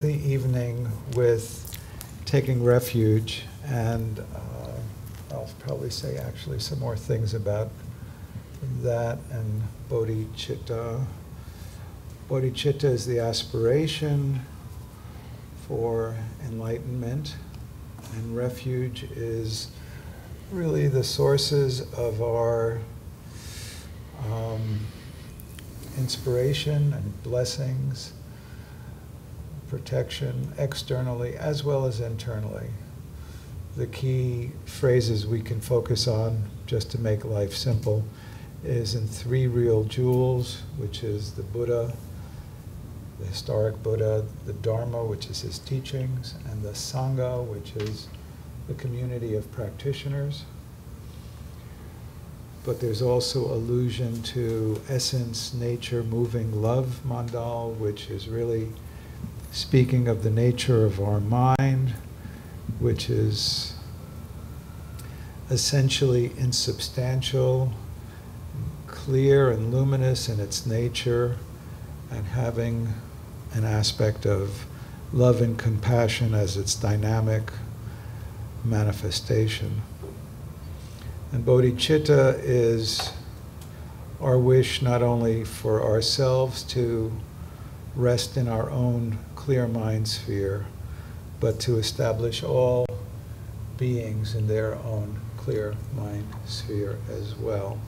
the evening with taking refuge, and I'll probably say actually some more things about that and bodhicitta. Bodhicitta is the aspiration for enlightenment, and refuge is really the sources of our inspiration and blessings, protection externally as well as internally. The key phrases we can focus on, just to make life simple, is in three real jewels, which is the Buddha, the historic Buddha, the Dharma, which is his teachings, and the Sangha, which is the community of practitioners. But there's also allusion to essence, nature, moving love mandal, which is really speaking of the nature of our mind, which is essentially insubstantial, clear and luminous in its nature, and having an aspect of love and compassion as its dynamic manifestation. And bodhicitta is our wish not only for ourselves to rest in our own clear mind sphere, but to establish all beings in their own clear mind sphere as well.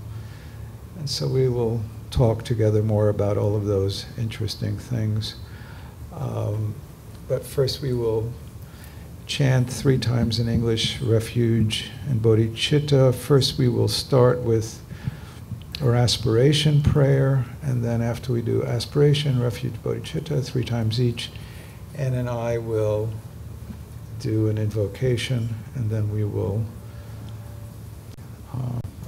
And so we will talk together more about all of those interesting things. But first we will chant 3 times in English, refuge and bodhicitta. First we will start with our aspiration prayer, and then after we do aspiration, refuge, bodhicitta, 3 times each, Ann and I will do an invocation, and then we will,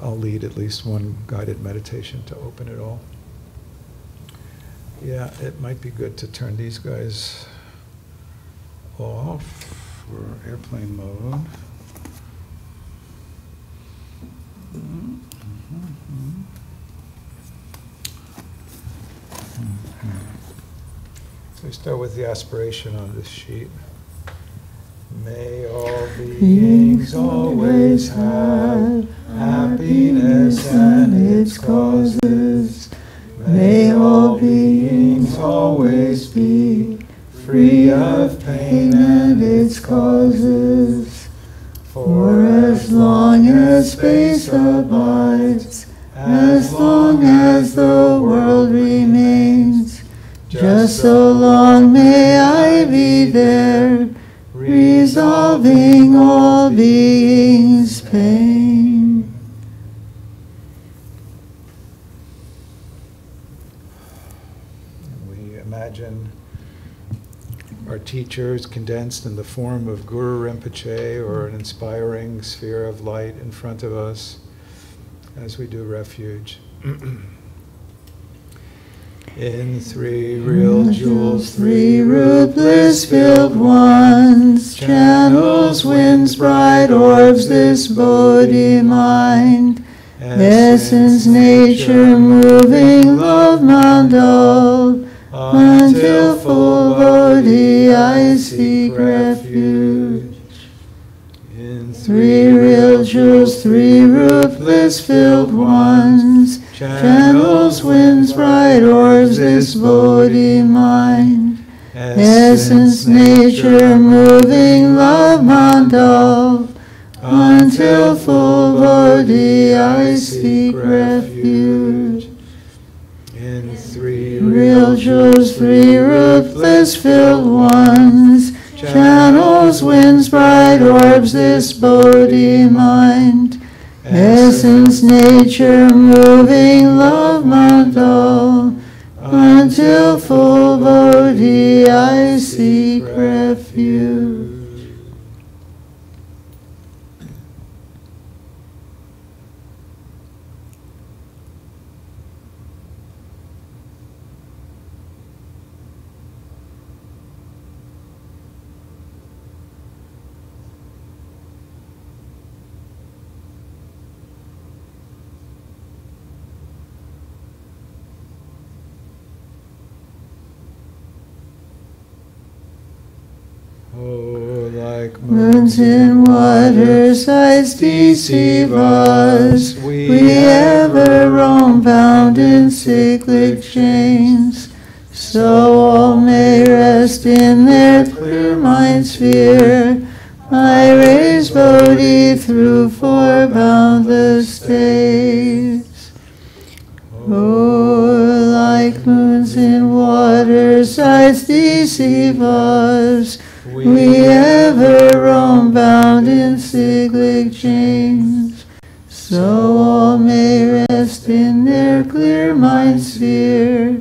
I'll lead at least one guided meditation to open it all. Yeah, it might be good to turn these guys off for airplane mode. So we start with the aspiration on this sheet. May all beings always have happiness and its causes. May all beings always be free of pain and its causes. For as long as space abides, as long as the world remains, just so long may I be there, resolving all beings' pain. We imagine our teachers condensed in the form of Guru Rinpoche or an inspiring sphere of light in front of us as we do refuge. In 3 real jewels, 3 root bliss-filled ones, channels, winds, bright orbs, this Bodhi mind, essence, nature, moving love mandal, until full Bodhi I seek refuge. In 3 real jewels, 3 root bliss-filled ones, channels, winds, bright orbs, this Bodhi mind, essence, nature, moving love mandal, until full Bodhi I seek refuge. In 3 real jewels, 3 root bliss-filled ones, channels, winds, bright orbs, this Bodhi mind, essence, nature, moving love mandal, until full Bodhi I seek refuge. Oh, like moons in water sighs deceive us. We ever roam bound in cyclic chains. So all may rest in their clear mind sphere. I raise Bodhi through four boundless states. Oh, like moons in water sighs deceive us. We ever roam bound in cyclic chains. So all may rest in their clear mind sphere.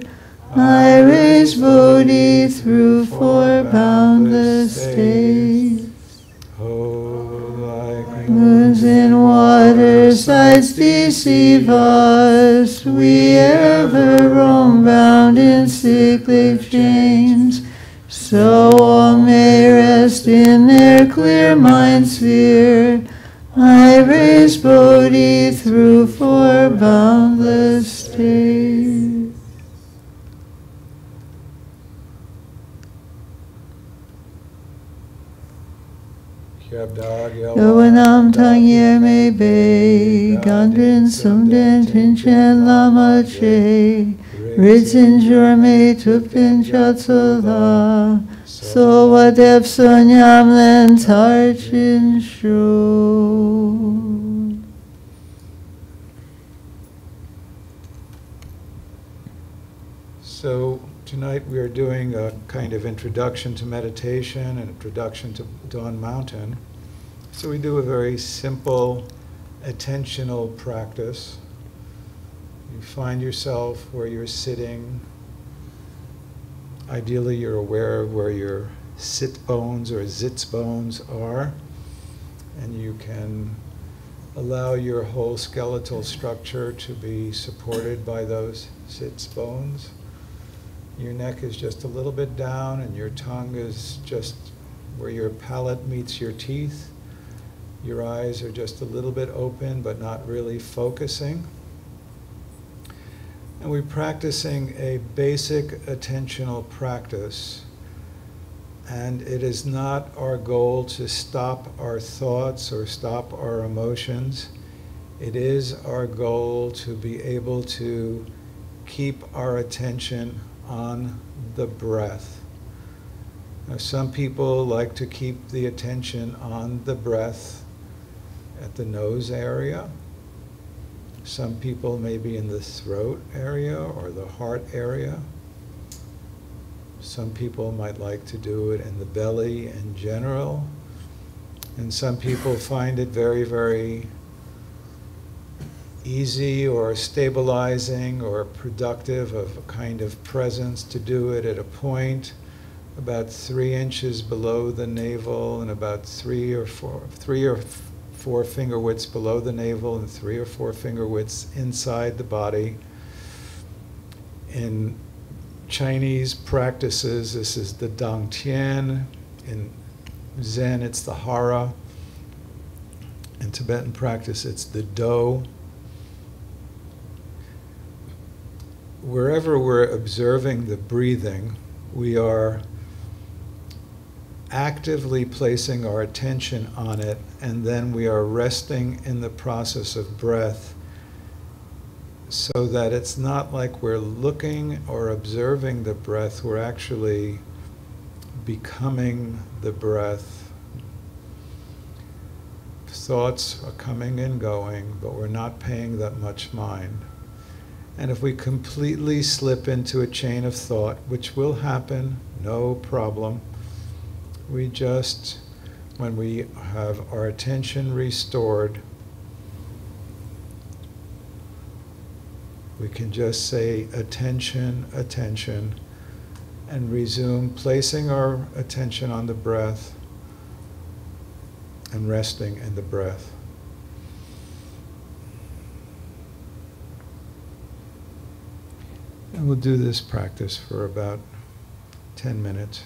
I raise Bodhi through four boundless states. Oh, like Moons in water sighs deceive us. We ever roam bound in cyclic chains. So all may rest in their clear mind sphere. I raise Bodhi through four boundless states. Yovanam Tangye Me Be Gandrin Sumden Tinchen Lama Che Ritzin Jurme Tupin Chatsola So Wadep Sonyam Len Tarchin Shu. So tonight we are doing a kind of introduction to meditation and introduction to Dawn Mountain. So we do a very simple attentional practice. You find yourself where you're sitting. Ideally you're aware of where your sit bones or zits bones are, and you can allow your whole skeletal structure to be supported by those sits bones. Your neck is just a little bit down, and your tongue is just where your palate meets your teeth. Your eyes are just a little bit open, but not really focusing. And we're practicing a basic attentional practice. And it is not our goal to stop our thoughts or stop our emotions. It is our goal to be able to keep our attention on the breath. Now, some people like to keep the attention on the breath at the nose area. Some people maybe in the throat area or the heart area. Some people might like to do it in the belly in general. And some people find it very, very easy or stabilizing or productive of a kind of presence to do it at a point about 3 inches below the navel and about three or four finger widths below the navel and 3 or 4 finger widths inside the body. In Chinese practices, this is the Dangtian. In Zen, it's the Hara. In Tibetan practice, it's the Do. Wherever we're observing the breathing, we are actively placing our attention on it, and then we are resting in the process of breath so that it's not like we're looking or observing the breath, we're actually becoming the breath. Thoughts are coming and going, but we're not paying that much mind. And if we completely slip into a chain of thought, which will happen, no problem, we just, when we have our attention restored, we can just say attention, attention, and resume placing our attention on the breath and resting in the breath. And we'll do this practice for about 10 minutes.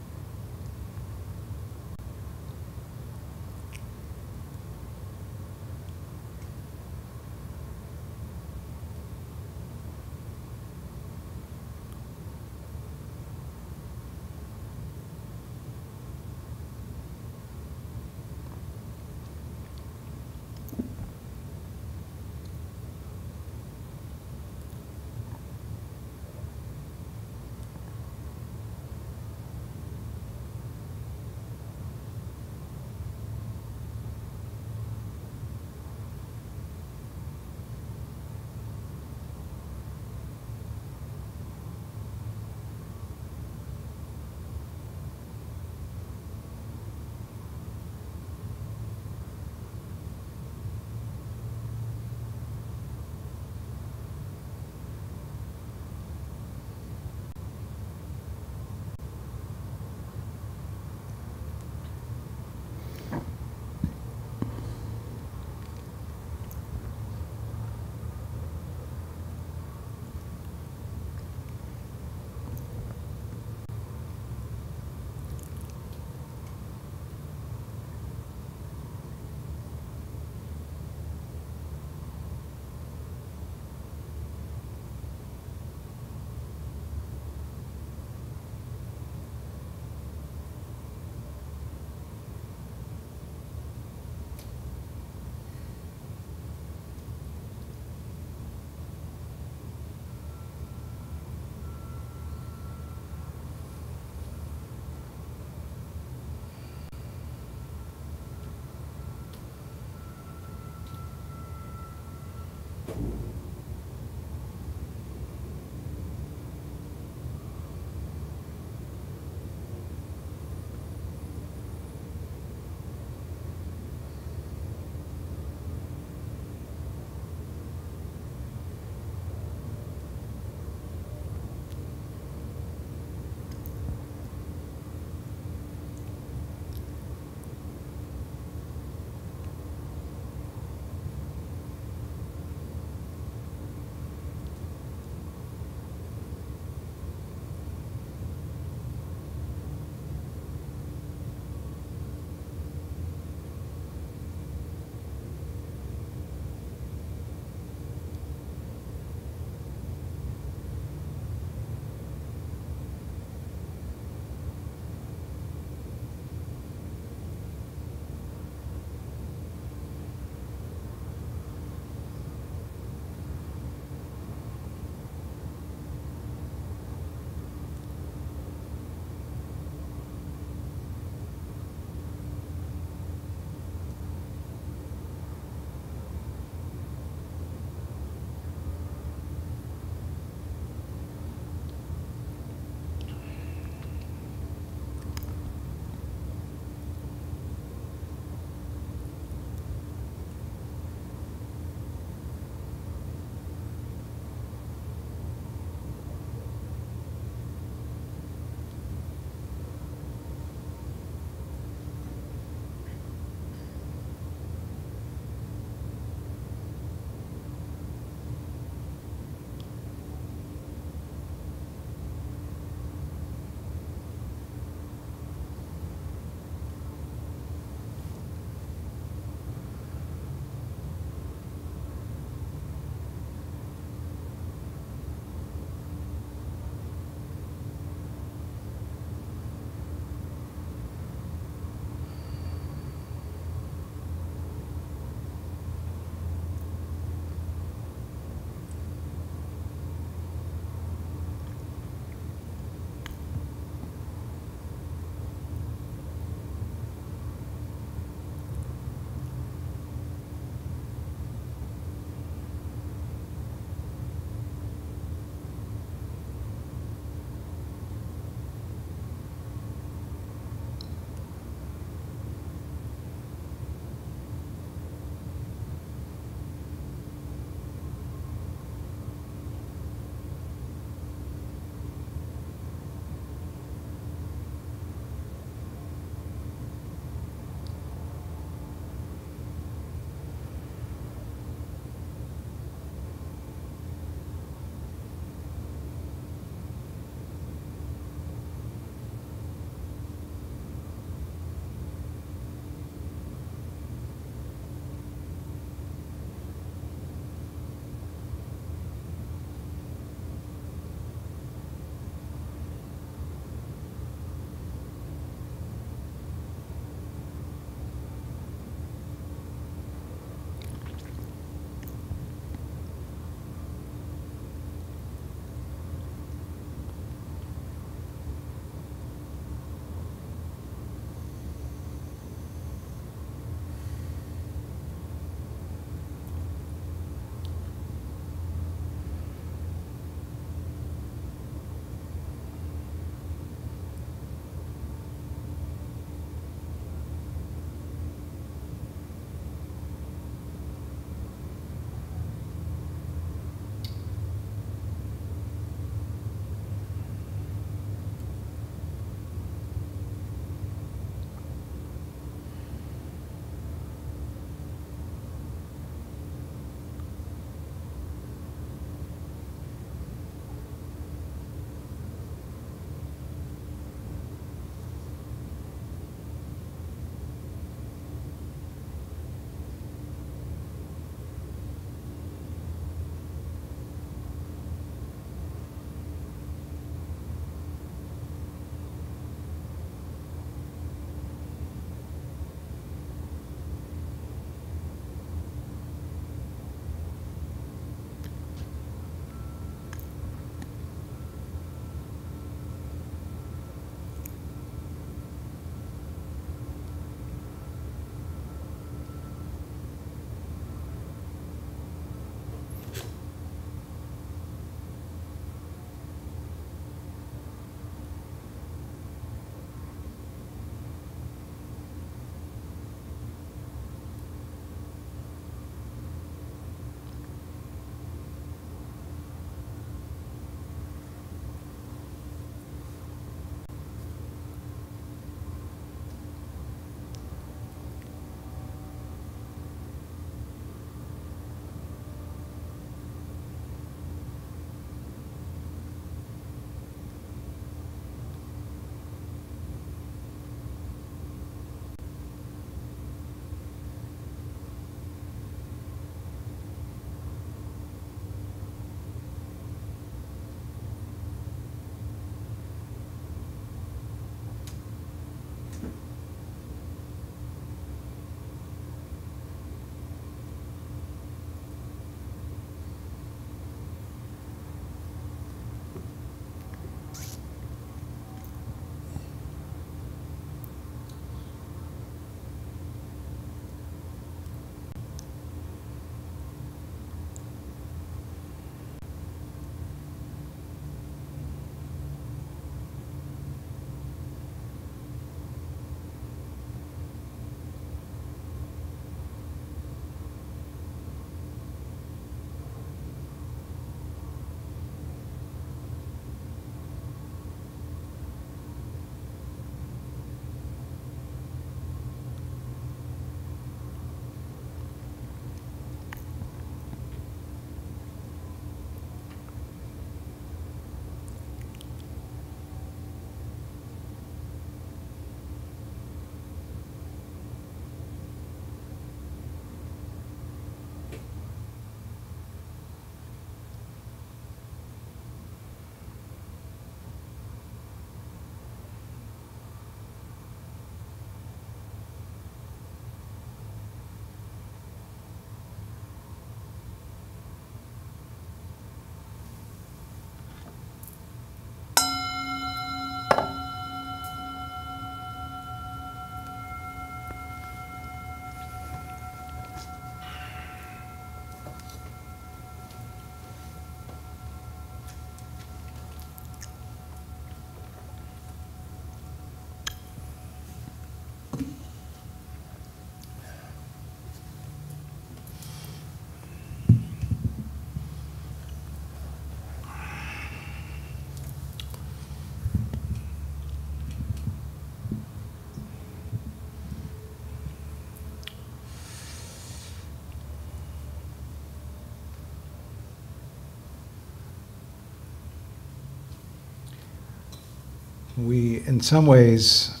we, in some ways,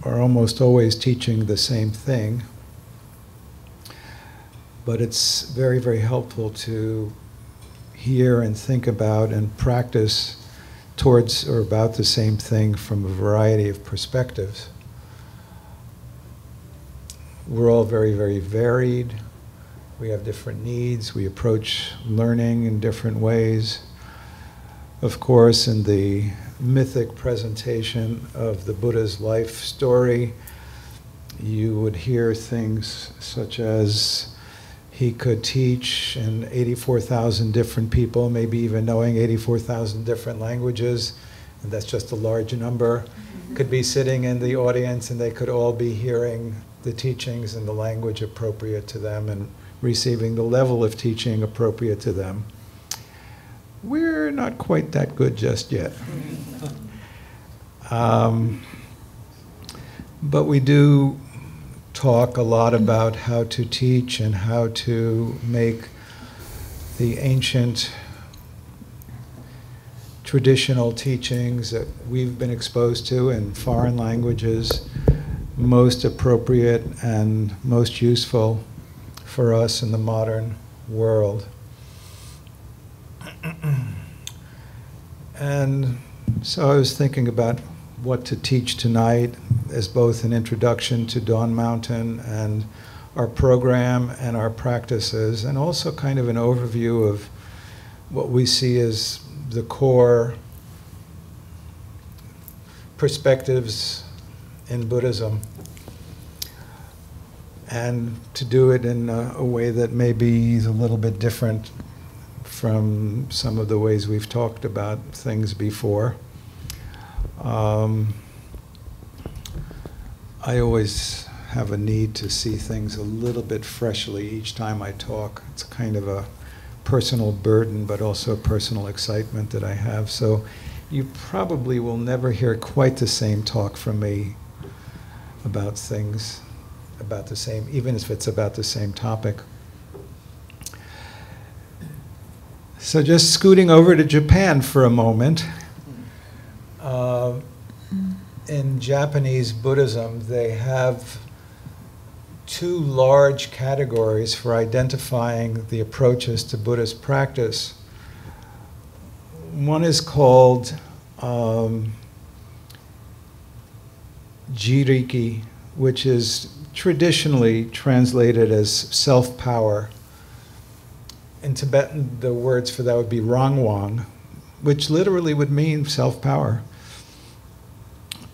are almost always teaching the same thing, but it's very, very helpful to hear and think about and practice towards or about the same thing from a variety of perspectives. We're all very, very varied. We have different needs. We approach learning in different ways. Of course, in the mythic presentation of the Buddha's life story, you would hear things such as he could teach in 84,000 different people, maybe even knowing 84,000 different languages, and that's just a large number, could be sitting in the audience and they could all be hearing the teachings in the language appropriate to them and receiving the level of teaching appropriate to them. We're not quite that good just yet. But we do talk a lot about how to teach and how to make the ancient traditional teachings that we've been exposed to in foreign languages most appropriate and most useful for us in the modern world. And so I was thinking about what to teach tonight as both an introduction to Dawn Mountain and our program and our practices, and also kind of an overview of what we see as the core perspectives in Buddhism, and to do it in a way that maybe is a little bit different from some of the ways we've talked about things before. I always have a need to see things a little bit freshly each time I talk. It's kind of a personal burden, but also a personal excitement that I have. So you probably will never hear quite the same talk from me about things, about the same, even if it's about the same topic. So just scooting over to Japan for a moment. In Japanese Buddhism, they have two large categories for identifying the approaches to Buddhist practice. One is called jiriki, which is traditionally translated as self-power. In Tibetan, the words for that would be rangwang, which literally would mean self-power.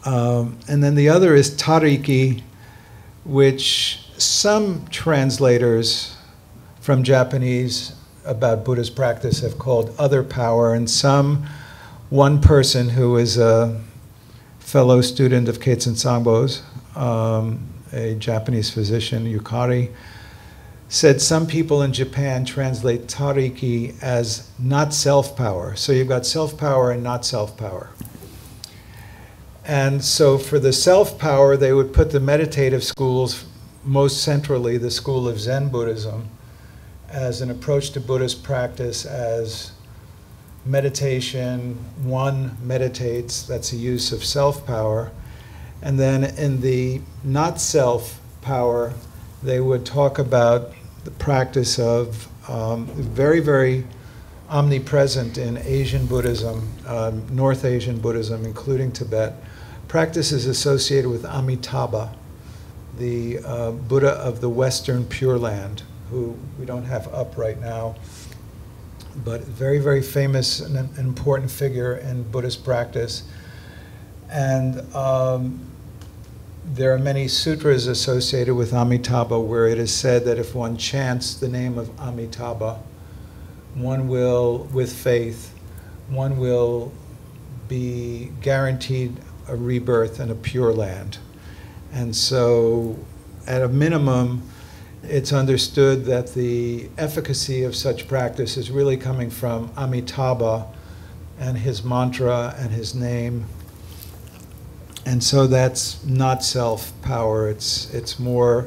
And then the other is tariki, which some translators from Japanese about Buddha's practice have called other power, and one person who is a fellow student of Keitsen Sangbo's, a Japanese physician, Yukari, said some people in Japan translate tariki as not self-power. So you've got self-power and not self-power. And so for the self-power, they would put the meditative schools, most centrally the school of Zen Buddhism, as an approach to Buddhist practice as meditation. One meditates, that's a use of self-power. And then in the not self-power, they would talk about the practice of very, very omnipresent in Asian Buddhism, North Asian Buddhism, including Tibet, practices associated with Amitabha, the Buddha of the Western Pure Land, who we don't have up right now, but very, very famous and an important figure in Buddhist practice. And there are many sutras associated with Amitabha where it is said that if one chants the name of Amitabha, one will, with faith, one will be guaranteed a rebirth in a pure land. And so, at a minimum, it's understood that the efficacy of such practice is really coming from Amitabha and his mantra and his name. And so that's not self-power. It's the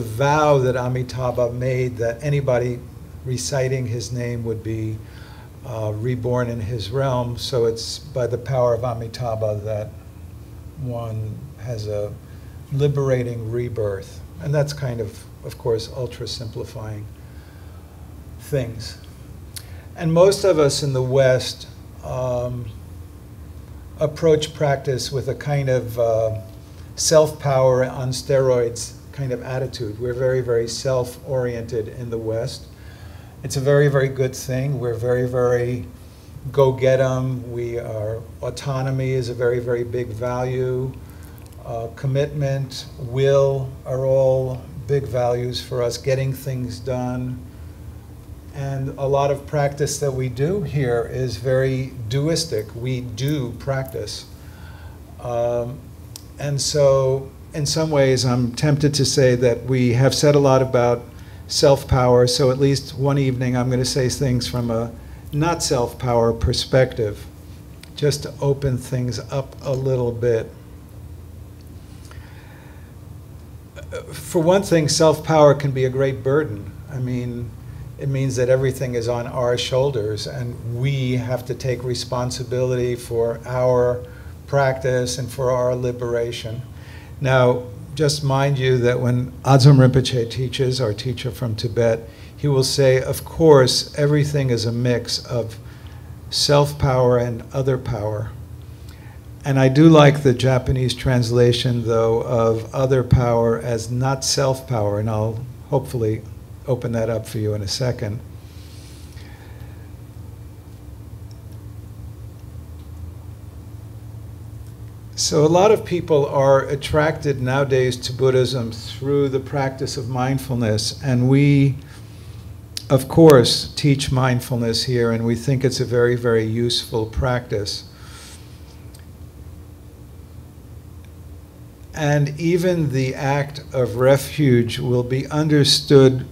vow that Amitabha made that anybody reciting his name would be reborn in his realm. So it's by the power of Amitabha that one has a liberating rebirth. And that's kind of course, ultra simplifying things. And most of us in the West approach practice with a kind of self-power on steroids kind of attitude. We're very, very self-oriented in the West. It's a very, very good thing. We're very, very go-get-em. Autonomy is a very, very big value. Commitment, will are all big values for us, getting things done. And a lot of practice that we do here is very doistic. We do practice. And so in some ways, I'm tempted to say that we have said a lot about self-power, so at least one evening I'm going to say things from a not self-power perspective, just to open things up a little bit. For one thing, self-power can be a great burden. I mean, it means that everything is on our shoulders, and we have to take responsibility for our practice and for our liberation. Now, just mind you that when Adzom Rinpoche teaches, our teacher from Tibet, he will say, of course, everything is a mix of self-power and other power. And I do like the Japanese translation, though, of other power as not self-power, and I'll hopefully open that up for you in a second. So a lot of people are attracted nowadays to Buddhism through the practice of mindfulness, and we, of course, teach mindfulness here, and we think it's a very, very useful practice. And even the act of refuge will be understood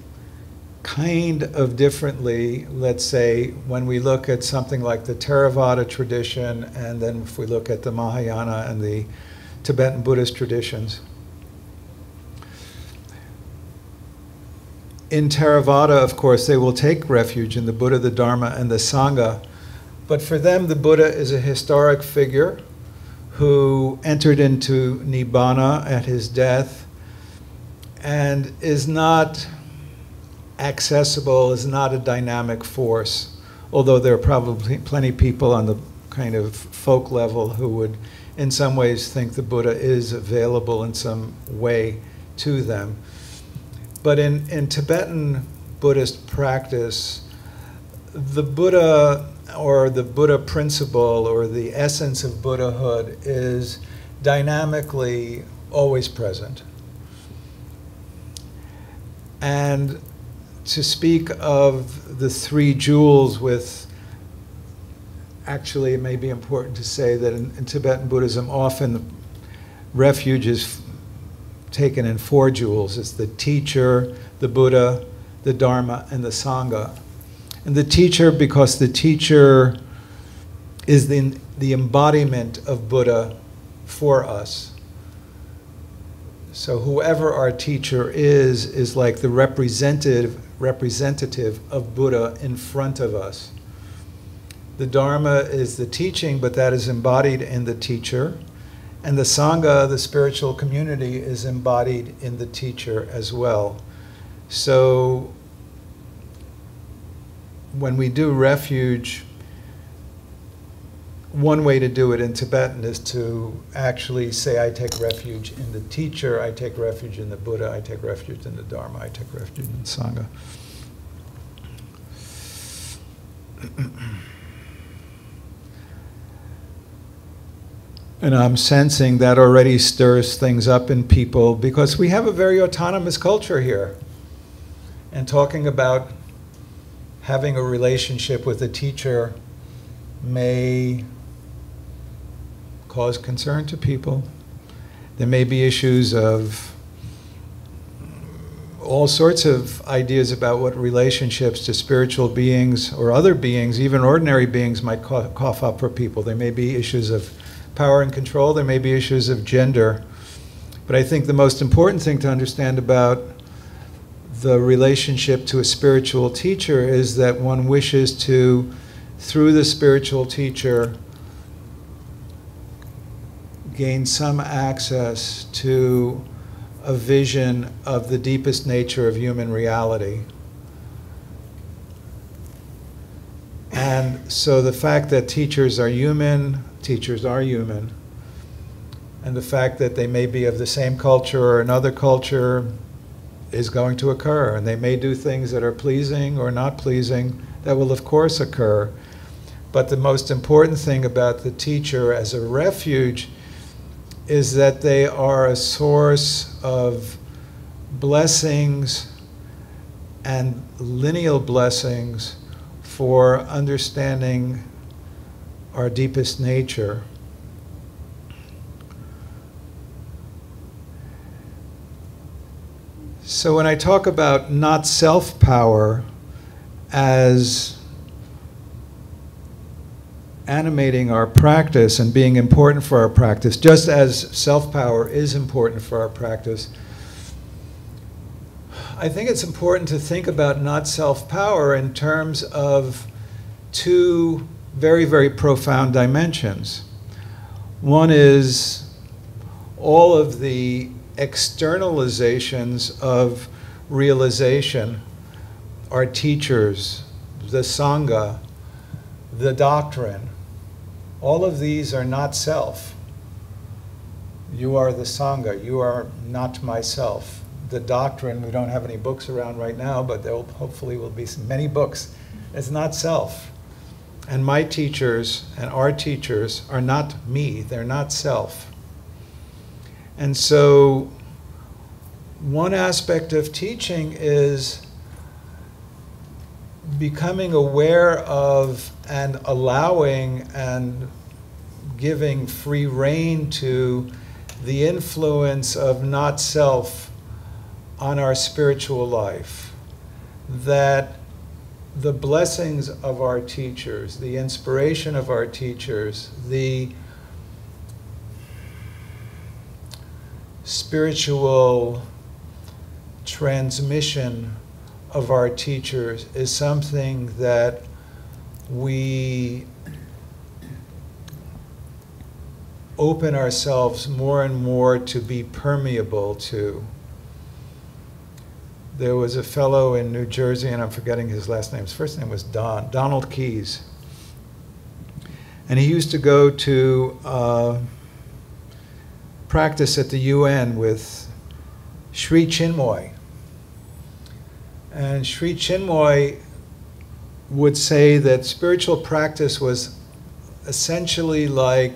kind of differently, let's say, when we look at something like the Theravada tradition, and then if we look at the Mahayana and the Tibetan Buddhist traditions. In Theravada, of course, they will take refuge in the Buddha, the Dharma, and the Sangha, but for them, the Buddha is a historic figure who entered into Nibbana at his death and is not accessible, is not a dynamic force, although there are probably plenty of people on the kind of folk level who would in some ways think the Buddha is available in some way to them. But in Tibetan Buddhist practice, the Buddha, or the Buddha principle, or the essence of Buddhahood, is dynamically always present. And to speak of the three jewels with, actually it may be important to say that in Tibetan Buddhism often refuge is taken in four jewels. It's the teacher, the Buddha, the Dharma, and the Sangha. And the teacher, because the teacher is the embodiment of Buddha for us. So whoever our teacher is like the representative of Buddha in front of us. The Dharma is the teaching, but that is embodied in the teacher. And the Sangha, the spiritual community, is embodied in the teacher as well. So when we do refuge, one way to do it in Tibetan is to actually say, I take refuge in the teacher, I take refuge in the Buddha, I take refuge in the Dharma, I take refuge in the Sangha. And I'm sensing that already stirs things up in people, because we have a very autonomous culture here. And talking about having a relationship with a teacher may cause concern to people. There may be issues of all sorts of ideas about what relationships to spiritual beings or other beings, even ordinary beings, might cough up for people. There may be issues of power and control. There may be issues of gender. But I think the most important thing to understand about the relationship to a spiritual teacher is that one wishes to through the spiritual teacher, gain some access to a vision of the deepest nature of human reality. And so the fact that teachers are human, and the fact that they may be of the same culture or another culture is going to occur. And they may do things that are pleasing or not pleasing. That will, of course, occur. But the most important thing about the teacher as a refuge is that they are a source of blessings and lineal blessings for understanding our deepest nature. So when I talk about not self-power as animating our practice and being important for our practice, just as self-power is important for our practice, I think it's important to think about not self-power in terms of two very, very profound dimensions. One is all of the externalizations of realization, our teachers, the Sangha, the doctrine. All of these are not self. You are the Sangha, you are not myself. The doctrine, we don't have any books around right now, but there hopefully will be many books. It's not self. And my teachers and our teachers are not me, they're not self. And so one aspect of teaching is becoming aware of and allowing and giving free rein to the influence of not self on our spiritual life. That the blessings of our teachers, the inspiration of our teachers, the spiritual transmission of our teachers is something that we open ourselves more and more to be permeable to. There was a fellow in New Jersey, and I'm forgetting his last name. His first name was Donald Keyes. And he used to go to practice at the UN with Sri Chinmoy. And Sri Chinmoy would say that spiritual practice was essentially like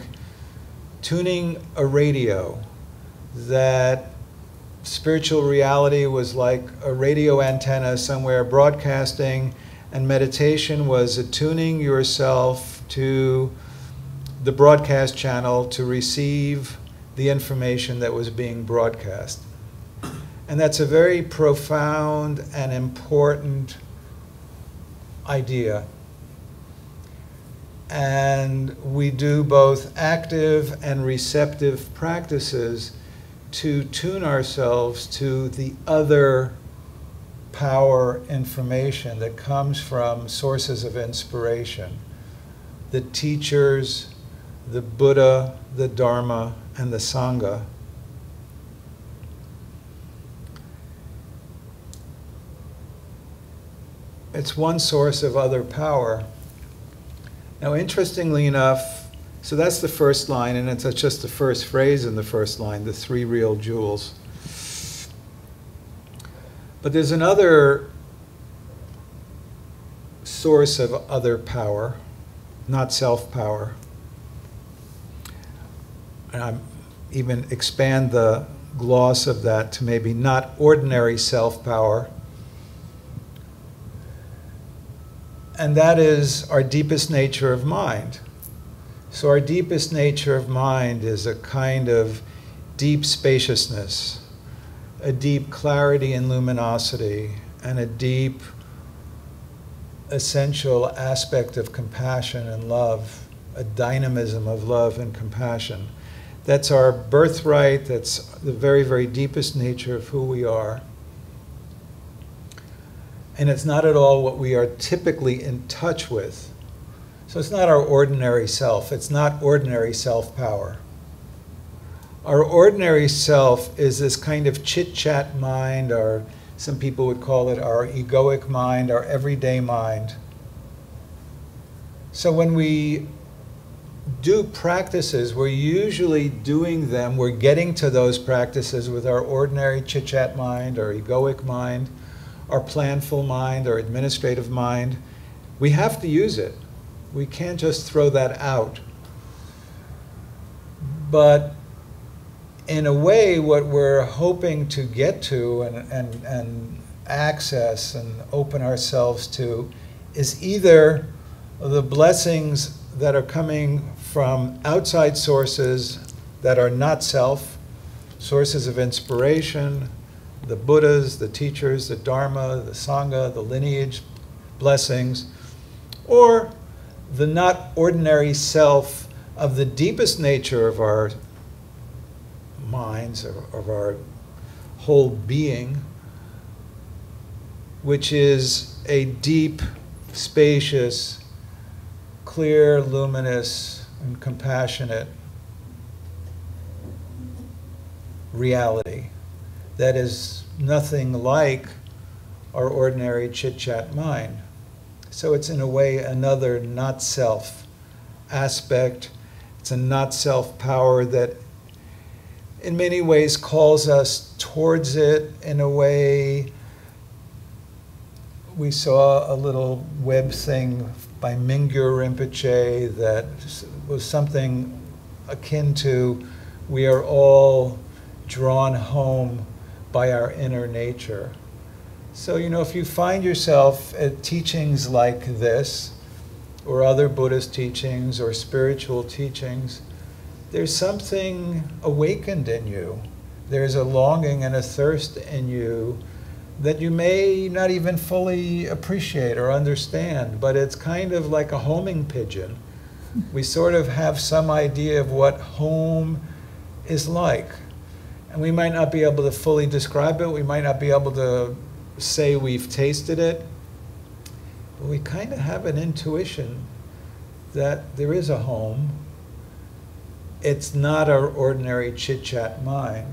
tuning a radio, that spiritual reality was like a radio antenna somewhere broadcasting, and meditation was attuning yourself to the broadcast channel to receive the information that was being broadcast. And that's a very profound and important idea. And we do both active and receptive practices to tune ourselves to the other power information that comes from sources of inspiration. The teachers, the Buddha, the Dharma, and the Sangha. It's one source of other power. Now, interestingly enough, so that's the first line, and it's just the first phrase in the first line, the three real jewels. But there's another source of other power, not self-power. And I even expand the gloss of that to maybe not ordinary self-power. And that is our deepest nature of mind. So our deepest nature of mind is a kind of deep spaciousness, a deep clarity and luminosity, and a deep essential aspect of compassion and love, a dynamism of love and compassion. That's our birthright, that's the very, very deepest nature of who we are. And it's not at all what we are typically in touch with. So it's not our ordinary self. It's not ordinary self-power. Our ordinary self is this kind of chit-chat mind, or some people would call it our egoic mind, our everyday mind. So when we do practices, we're usually doing them, we're getting to those practices with our ordinary chit-chat mind, our egoic mind, our planful mind, our administrative mind. We have to use it. We can't just throw that out. But in a way, what we're hoping to get to and access and open ourselves to is either the blessings that are coming from outside sources that are not self, sources of inspiration, the Buddhas, the teachers, the Dharma, the Sangha, the lineage blessings, or the not ordinary self of the deepest nature of our minds, of our whole being, which is a deep, spacious, clear, luminous, and compassionate reality that is nothing like our ordinary chit-chat mind. So it's in a way another not-self aspect. It's a not-self power that in many ways calls us towards it. In a way, we saw a little web thing by Mingyur Rinpoche that was something akin to, we are all drawn home by our inner nature. So, if you find yourself at teachings like this, or other Buddhist teachings, or spiritual teachings, there's something awakened in you. There's a longing and a thirst in you that you may not even fully appreciate or understand, but it's kind of like a homing pigeon. We sort of have some idea of what home is like. And we might not be able to fully describe it, we might not be able to say we've tasted it, but we kind of have an intuition that there is a home. It's not our ordinary chit-chat mind.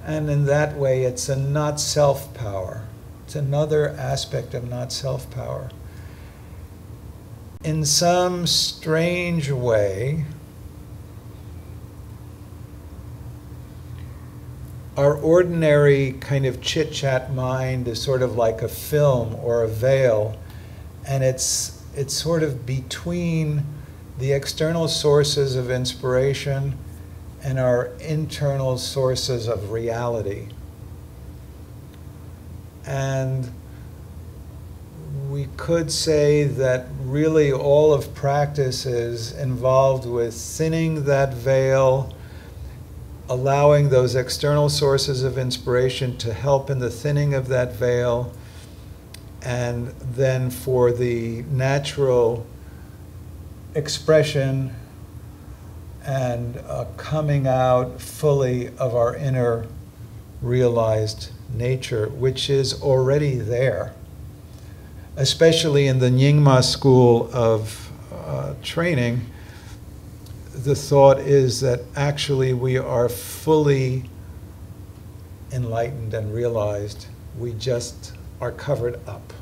And in that way, it's a not self-power. It's another aspect of not self-power. In some strange way, our ordinary kind of chit-chat mind is sort of like a film or a veil, and it's sort of between the external sources of inspiration and our internal sources of reality. And we could say that really all of practice is involved with thinning that veil, allowing those external sources of inspiration to help in the thinning of that veil, and then for the natural expression and coming out fully of our inner realized nature, which is already there. Especially in the Nyingma school of training, the thought is that actually we are fully enlightened and realized. We just are covered up.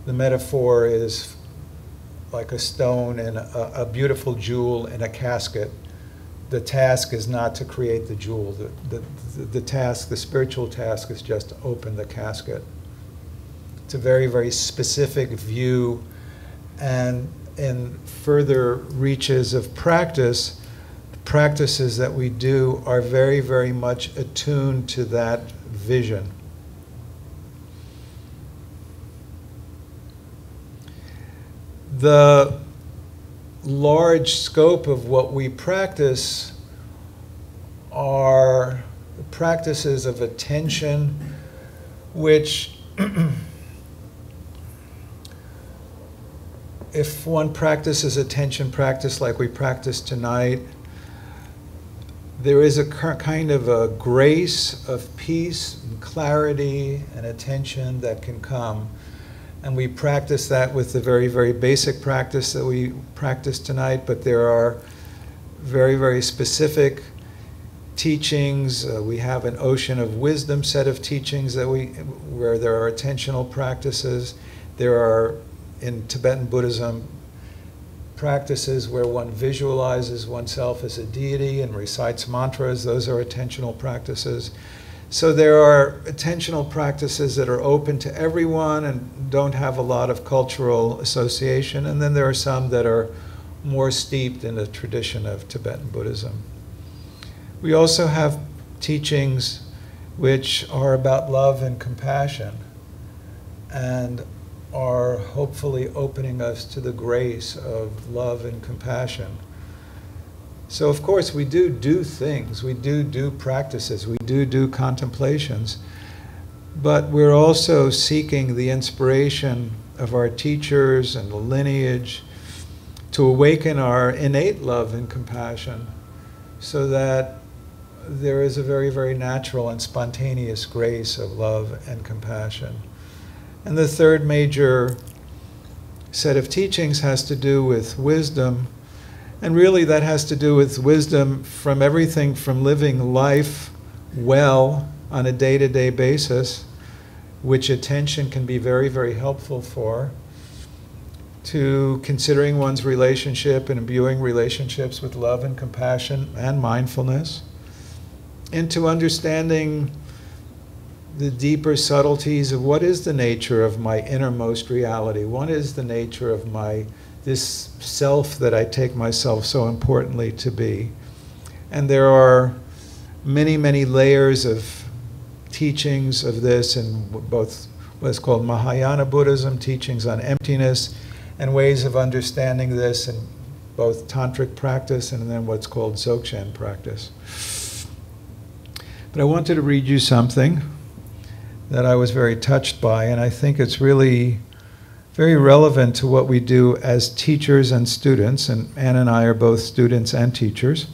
The metaphor is like a stone and a beautiful jewel in a casket. The task is not to create the jewel. The task, the spiritual task, is just to open the casket. It's a very, very specific view, and in further reaches of practice, the practices that we do are very, very much attuned to that vision. The large scope of what we practice are practices of attention, which if one practices attention practice like we practice tonight, there is a kind of a grace of peace and clarity and attention that can come. And we practice that with the very, very basic practice that we practiced tonight, but there are very, very specific teachings. We have an ocean of wisdom set of teachings where there are attentional practices. There are, in Tibetan Buddhism, practices where one visualizes oneself as a deity and recites mantras. Those are attentional practices. So there are attentional practices that are open to everyone and don't have a lot of cultural association. And then there are some that are more steeped in the tradition of Tibetan Buddhism. We also have teachings which are about love and compassion and are hopefully opening us to the grace of love and compassion. So of course we do things, we do practices, we do contemplations, but we're also seeking the inspiration of our teachers and the lineage to awaken our innate love and compassion so that there is a very, very natural and spontaneous grace of love and compassion. And the third major set of teachings has to do with wisdom. And really that has to do with wisdom from everything from living life well on a day-to-day basis, which attention can be very, very helpful for, to considering one's relationship and imbuing relationships with love and compassion and mindfulness, into understanding the deeper subtleties of what is the nature of my innermost reality, what is the nature of this self that I take myself so importantly to be. And there are many, many layers of teachings of this in both what's called Mahayana Buddhism, teachings on emptiness, and ways of understanding this in both tantric practice and then what's called Dzogchen practice. But I wanted to read you something that I was very touched by, and I think it's really very relevant to what we do as teachers and students, and Anne and I are both students and teachers.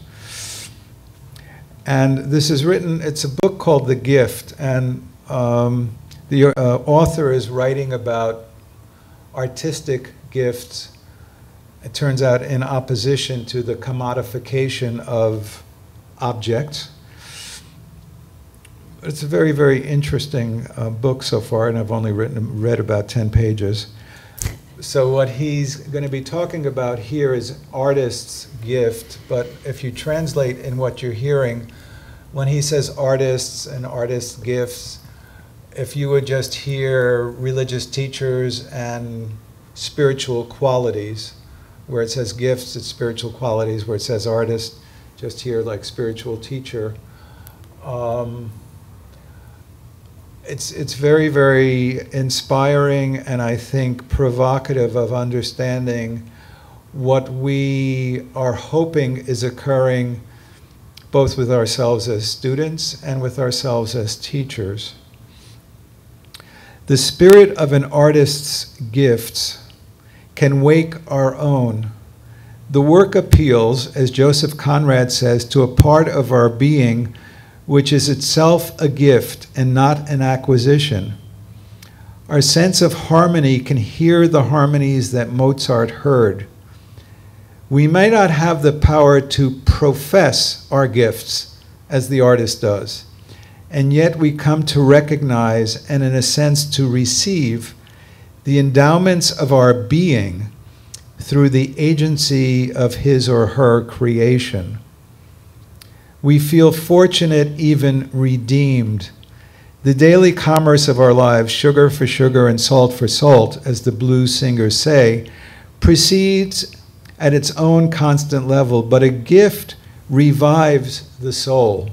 And this is written, it's a book called The Gift, and the author is writing about artistic gifts, it turns out in opposition to the commodification of objects. It's a very, very interesting book so far, and I've only read about 10 pages. So what he's going to be talking about here is artist's gift, but if you translate in what you're hearing, when he says artists and artist's gifts, if you would just hear religious teachers and spiritual qualities, where it says gifts, it's spiritual qualities, where it says artist, just hear like spiritual teacher. It's very, very inspiring and I think provocative of understanding what we are hoping is occurring both with ourselves as students and with ourselves as teachers. The spirit of an artist's gifts can wake our own. The work appeals, as Joseph Conrad says, to a part of our being which is itself a gift and not an acquisition. Our sense of harmony can hear the harmonies that Mozart heard. We may not have the power to profess our gifts as the artist does, and yet we come to recognize and in a sense to receive the endowments of our being through the agency of his or her creation. We feel fortunate, even redeemed. The daily commerce of our lives, sugar for sugar and salt for salt, as the blues singers say, proceeds at its own constant level, but a gift revives the soul.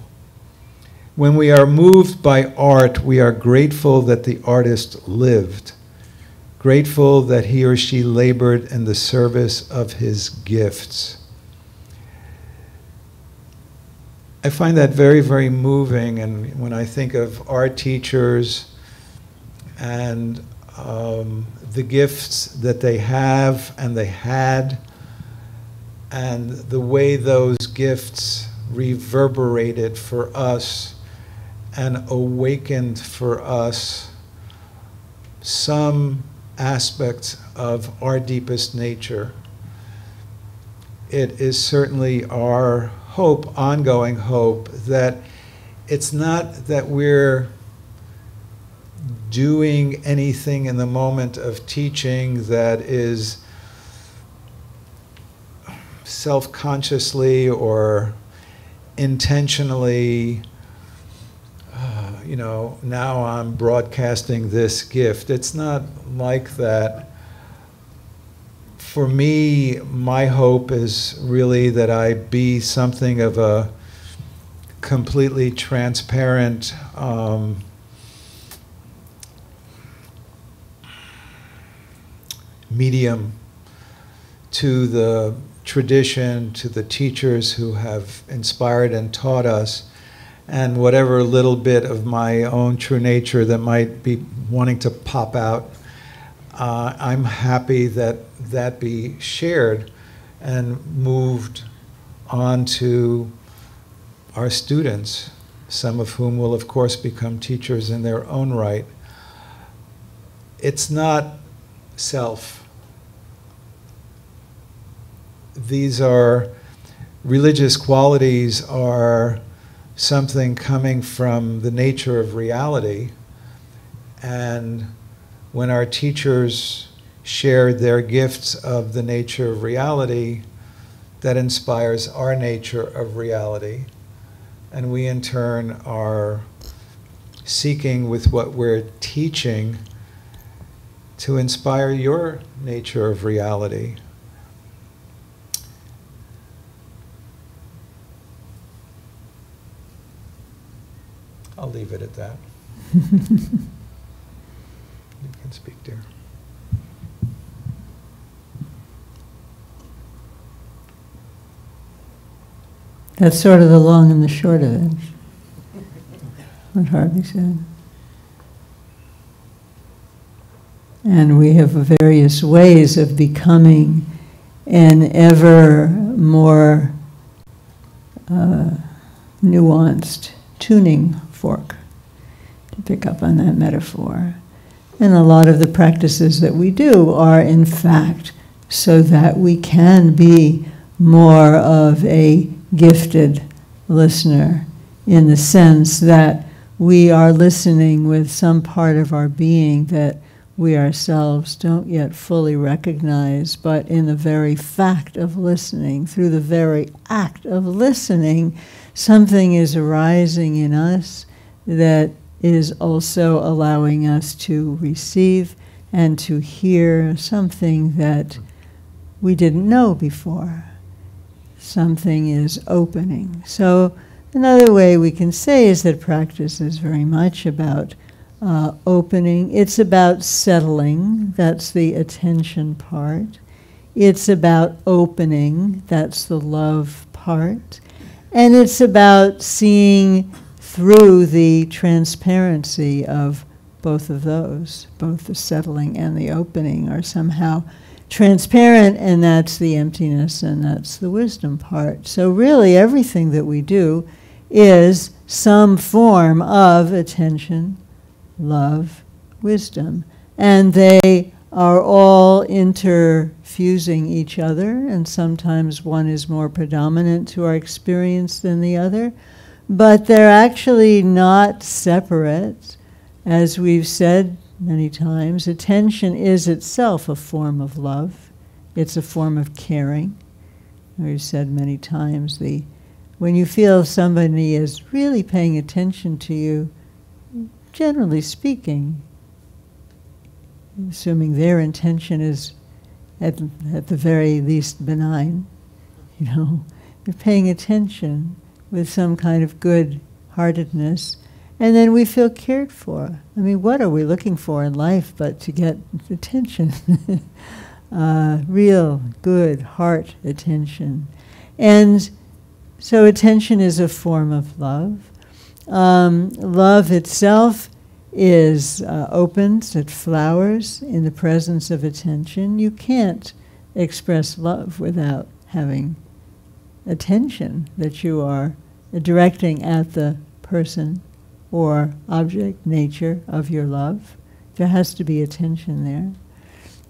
When we are moved by art, we are grateful that the artist lived, grateful that he or she labored in the service of his gifts. I find that very, very moving, and when I think of our teachers and the gifts that they have and they had, and the way those gifts reverberated for us and awakened for us some aspects of our deepest nature. It is certainly our hope, ongoing hope, that it's not that we're doing anything in the moment of teaching that is self-consciously or intentionally, now I'm broadcasting this gift. It's not like that. For me, my hope is really that I be something of a completely transparent medium to the tradition, to the teachers who have inspired and taught us, and whatever little bit of my own true nature that might be wanting to pop out. I'm happy that that be shared and moved on to our students, some of whom will of course become teachers in their own right. It's not self. These are, religious qualities are something coming from the nature of reality, and when our teachers shared their gifts of the nature of reality, that inspires our nature of reality. And we in turn are seeking with what we're teaching to inspire your nature of reality. I'll leave it at that. You can speak, dear. That's sort of the long and the short of it, what Harvey said. And we have various ways of becoming an ever more nuanced tuning fork, to pick up on that metaphor. And a lot of the practices that we do are, in fact, so that we can be more of a gifted listener, in the sense that we are listening with some part of our being that we ourselves don't yet fully recognize, but in the very fact of listening, through the very act of listening, something is arising in us that is also allowing us to receive and to hear something that we didn't know before. Something is opening. So another way we can say is that practice is very much about opening. It's about settling. That's the attention part. It's about opening. That's the love part. And it's about seeing through the transparency of both of those. Both the settling and the opening are somehow transparent, and that's the emptiness, and that's the wisdom part. So really everything that we do is some form of attention, love, wisdom. And they are all interfusing each other, and sometimes one is more predominant to our experience than the other. But they're actually not separate. As we've said many times, attention is itself a form of love. It's a form of caring. We've said many times, when you feel somebody is really paying attention to you, generally speaking, assuming their intention is at the very least benign, they're paying attention with some kind of good-heartedness, and then we feel cared for. I mean, what are we looking for in life but to get attention? Real, good, heart attention. And so attention is a form of love. Love itself is opens, it flowers in the presence of attention. You can't express love without having attention that you are directing at the person or object, nature of your love. There has to be attention there.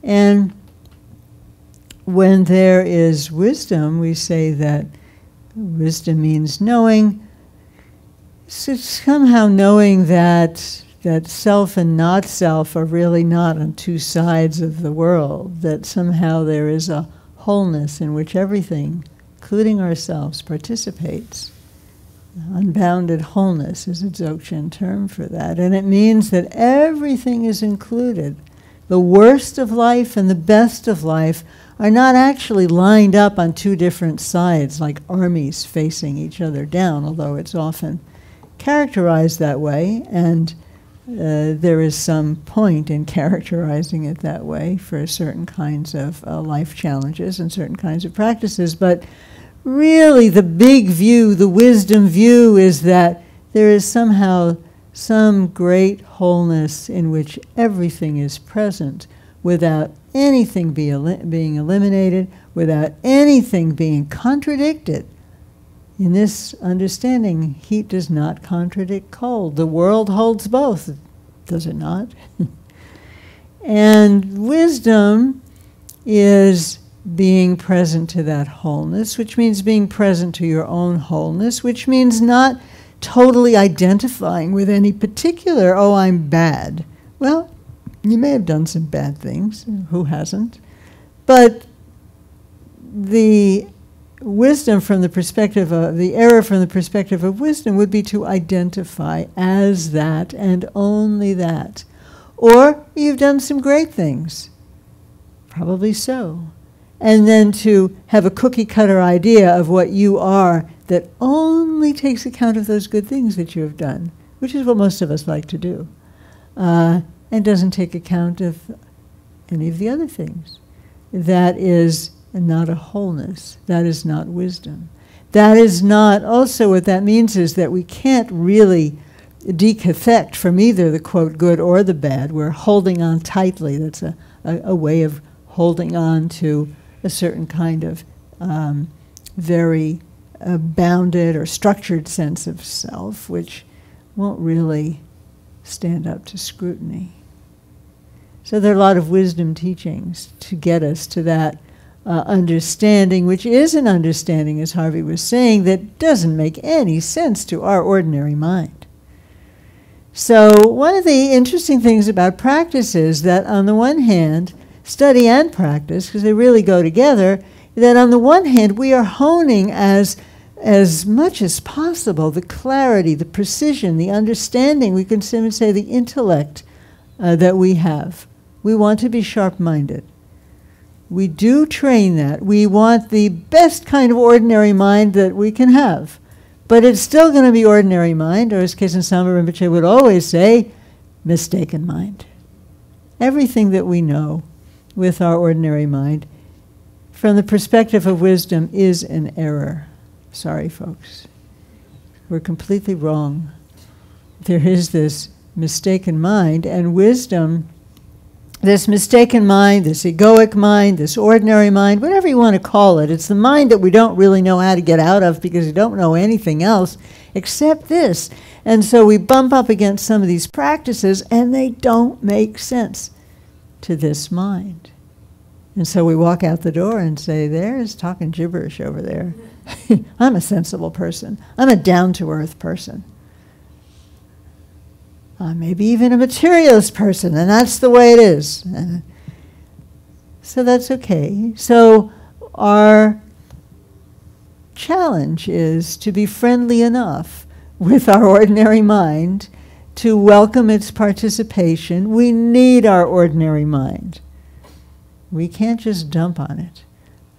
And when there is wisdom, we say that wisdom means knowing. So somehow knowing that self and not self are really not on two sides of the world, that somehow there is a wholeness in which everything, including ourselves, participates. Unbounded wholeness is a Dzogchen term for that. And it means that everything is included. The worst of life and the best of life are not actually lined up on two different sides, like armies facing each other down, although it's often characterized that way, and there is some point in characterizing it that way for certain kinds of life challenges and certain kinds of practices. But really the big view, the wisdom view, is that there is somehow some great wholeness in which everything is present without anything being eliminated, without anything being contradicted. In this understanding, heat does not contradict cold. The world holds both, does it not? And wisdom is being present to that wholeness, which means being present to your own wholeness, which means not totally identifying with any particular, oh, I'm bad. Well, you may have done some bad things, who hasn't? But the wisdom from the perspective of, the error from the perspective of wisdom would be to identify as that and only that. Or you've done some great things, probably so. And then to have a cookie-cutter idea of what you are that only takes account of those good things that you have done, which is what most of us like to do, and doesn't take account of any of the other things. That is not a wholeness. That is not wisdom. That is not, also what that means is that we can't really decathect from either the, quote, good or the bad. We're holding on tightly. That's a way of holding on to a certain kind of very bounded or structured sense of self, which won't really stand up to scrutiny. So there are a lot of wisdom teachings to get us to that understanding, which is an understanding, as Harvey was saying, that doesn't make any sense to our ordinary mind. So one of the interesting things about practice is that on the one hand, study and practice, because they really go together, that on the one hand we are honing as much as possible the clarity, the precision, the understanding, we can even say the intellect that we have. We want to be sharp-minded. We do train that. We want the best kind of ordinary mind that we can have. But it's still going to be ordinary mind, or as Kesen Samba Rinpoche would always say, mistaken mind. Everything that we know with our ordinary mind, from the perspective of wisdom, is an error. Sorry, folks. We're completely wrong. There is this mistaken mind, and wisdom, this mistaken mind, this egoic mind, this ordinary mind, whatever you want to call it, it's the mind that we don't really know how to get out of because we don't know anything else except this. And so we bump up against some of these practices and they don't make sense to this mind. And so we walk out the door and say, there's talking gibberish over there. I'm a sensible person. I'm a down-to-earth person. Maybe even a materialist person, and that's the way it is. So that's okay. So our challenge is to be friendly enough with our ordinary mind to welcome its participation. We need our ordinary mind. We can't just dump on it.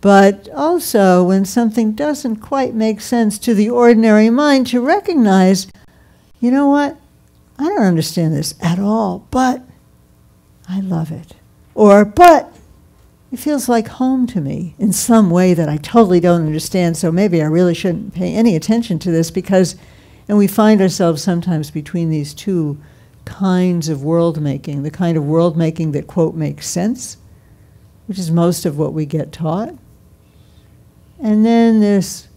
But also, when something doesn't quite make sense to the ordinary mind, to recognize, you know what? I don't understand this at all, but I love it. Or, but it feels like home to me in some way that I totally don't understand, so maybe I really shouldn't pay any attention to this because, and we find ourselves sometimes between these two kinds of world-making, the kind of world-making that, quote, makes sense, which is most of what we get taught, and then this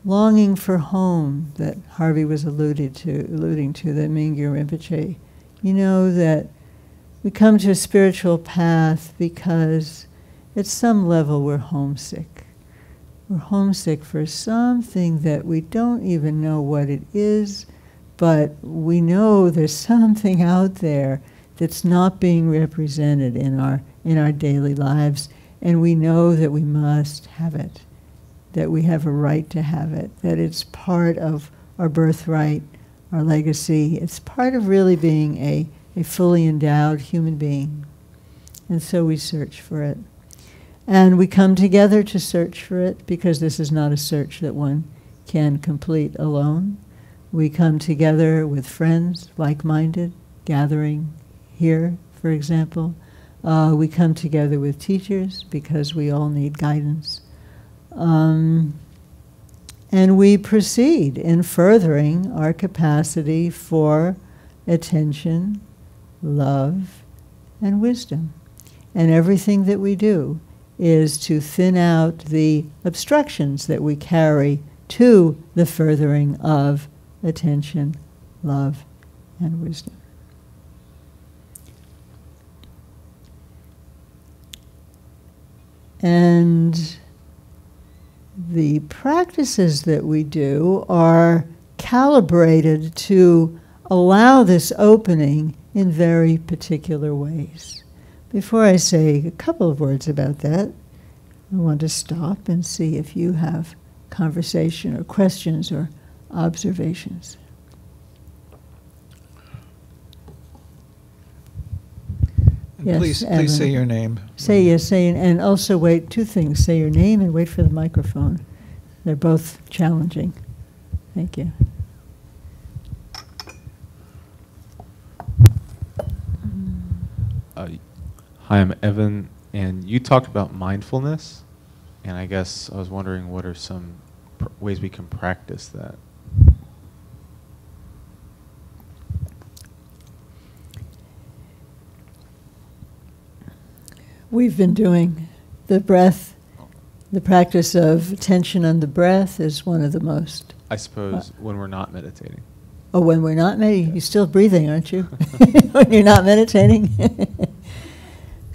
longing for home that Harvey was alluding to, that Mingyur Rinpoche, you know, that We come to a spiritual path because at some level we're homesick. We're homesick for something that we don't even know what it is, but we know there's something out there that's not being represented in our daily lives, and we know that we must have it, that we have a right to have it, that it's part of our birthright, our legacy. It's part of really being a fully endowed human being. And so we search for it. And we come together to search for it, because this is not a search that one can complete alone. We come together with friends, like-minded, gathering here, for example. We come together with teachers, because we all need guidance. And we proceed in furthering our capacity for attention, love, and wisdom. And everything that we do is to thin out the obstructions that we carry to the furthering of attention, love, and wisdom. And the practices that we do are calibrated to allow this opening in very particular ways. Before I say a couple of words about that, I want to stop and see if you have conversation or questions or observations. And Yes, please Evan. say your name. And also wait, two things. Say your name and wait for the microphone. They're both challenging. Thank you. Hi, I'm Evan, and you talked about mindfulness, and I guess I was wondering what are some ways we can practice that? We've been doing the breath. The practice of attention on the breath is one of the most. I suppose when we're not meditating. Oh, when we're not meditating, you're still breathing, aren't you? When you're not meditating.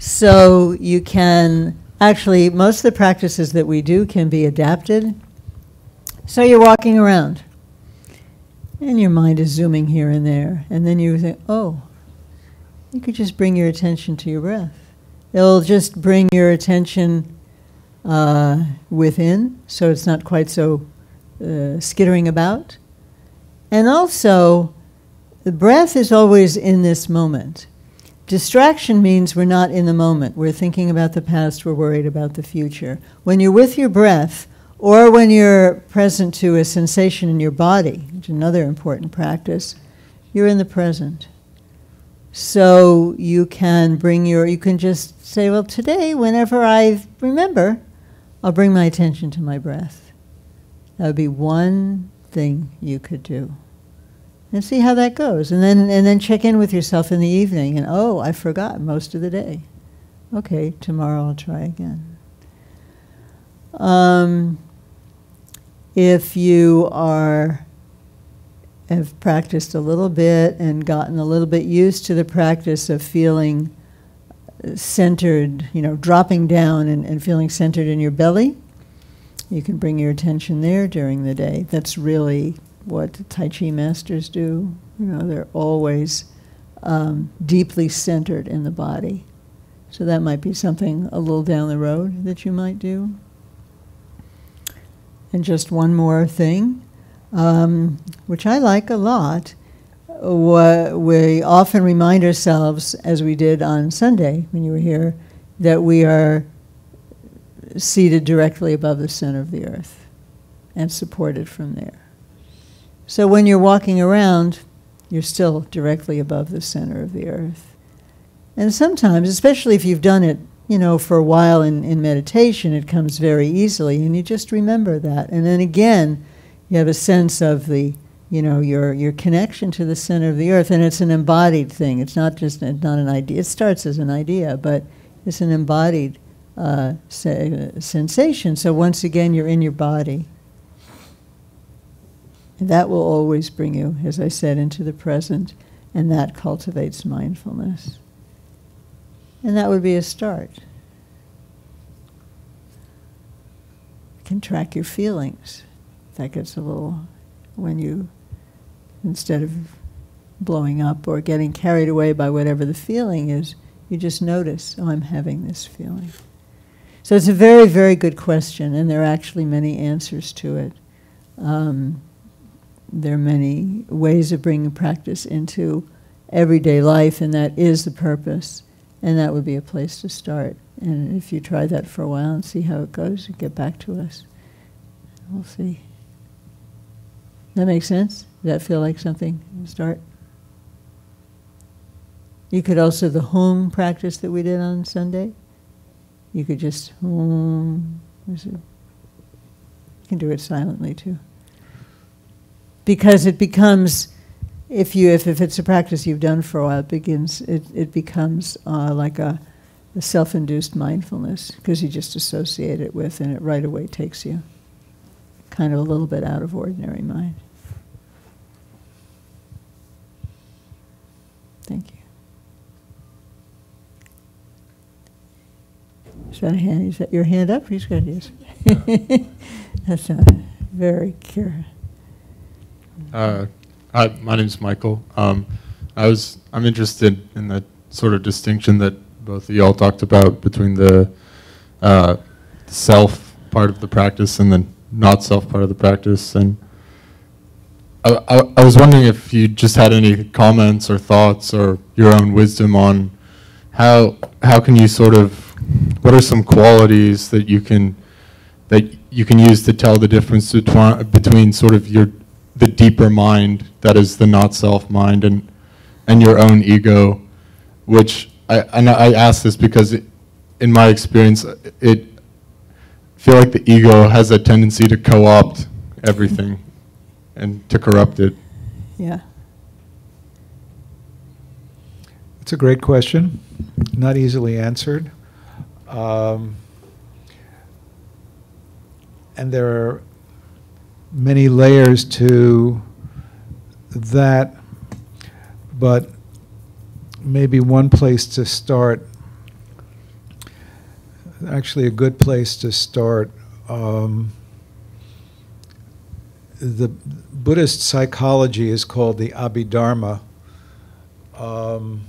So you can, actually, most of the practices that we do can be adapted. So you're walking around, and your mind is zooming here and there, and then you think, oh, you could just bring your attention to your breath. It'll just bring your attention within, so it's not quite so skittering about. And also, the breath is always in this moment. Distraction means we're not in the moment. We're thinking about the past, we're worried about the future. When you're with your breath, or when you're present to a sensation in your body, which is another important practice, you're in the present. So you can you can just say, well, today, whenever I remember, I'll bring my attention to my breath. That would be one thing you could do. And see how that goes. And then check in with yourself in the evening, and oh, I forgot most of the day. Okay, tomorrow I'll try again. If you have practiced a little bit and gotten a little bit used to the practice of feeling centered, dropping down and feeling centered in your belly, you can bring your attention there during the day. That's really what the Tai Chi masters do. They're always deeply centered in the body. So that might be something a little down the road that you might do. And just one more thing, which I like a lot. We often remind ourselves, as we did on Sunday when you were here, that we are seated directly above the center of the earth and supported from there. So when you're walking around, you're still directly above the center of the earth. And sometimes, especially if you've done it, for a while in meditation, it comes very easily, and you just remember that. And then again, you have a sense of your connection to the center of the earth, and it's an embodied thing. It's not an idea. It starts as an idea, but it's an embodied sensation. So once again, you're in your body. And that will always bring you, as I said, into the present, and that cultivates mindfulness. And that would be a start. You can track your feelings. That gets a little, when you, instead of blowing up or getting carried away by whatever the feeling is, you just notice, oh, I'm having this feeling. So it's a very, very good question, and there are actually many answers to it. There are many ways of bringing practice into everyday life, and that is the purpose, and that would be a place to start. And if you try that for a while and see how it goes, you get back to us. We'll see. That makes sense? Does that feel like something to start? You could also, the home practice that we did on Sunday, you could just hum. You can do it silently too. Because it becomes, if it's a practice you've done for a while, it becomes like a self-induced mindfulness, because you just associate it with, and it right away takes you kind of a little bit out of ordinary mind. Thank you. Is that a hand? Is that your hand up? He's got his. That's very curious. My name's Michael. I'm interested in the sort of distinction that both of y'all talked about between the self part of the practice and the not self part of the practice. And I was wondering if you just had any comments or thoughts or your own wisdom on how can you sort of, what are some qualities that you can use to tell the difference between sort of the deeper mind, that is the not self mind, and your own ego, which I ask this because in my experience I feel like the ego has a tendency to co-opt everything and to corrupt it. Yeah. It's a great question, not easily answered. And there are many layers to that, but maybe one place to start, actually a good place to start, the Buddhist psychology is called the Abhidharma. And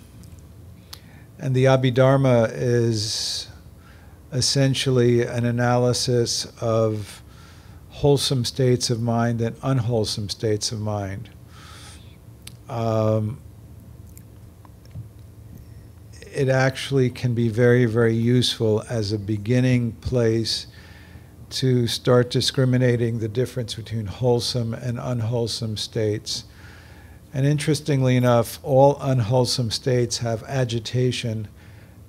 the Abhidharma is essentially an analysis of wholesome states of mind and unwholesome states of mind. It actually can be very, very useful as a beginning place to start discriminating the difference between wholesome and unwholesome states. And interestingly enough, all unwholesome states have agitation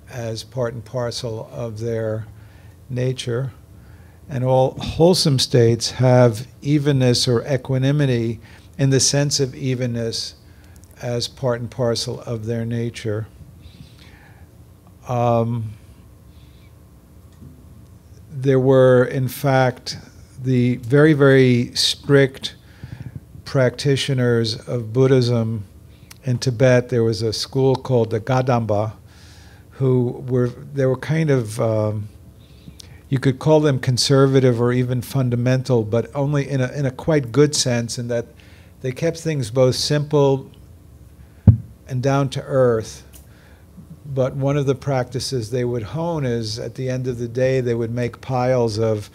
as part and parcel of their nature. And all wholesome states have evenness or equanimity in the sense of evenness as part and parcel of their nature. There were, in fact, the very, very strict practitioners of Buddhism in Tibet. There was a school called the Gadamba, they were kind of, you could call them conservative or even fundamental, but only in a quite good sense, in that they kept things both simple and down to earth. But one of the practices they would hone is, at the end of the day, they would make piles of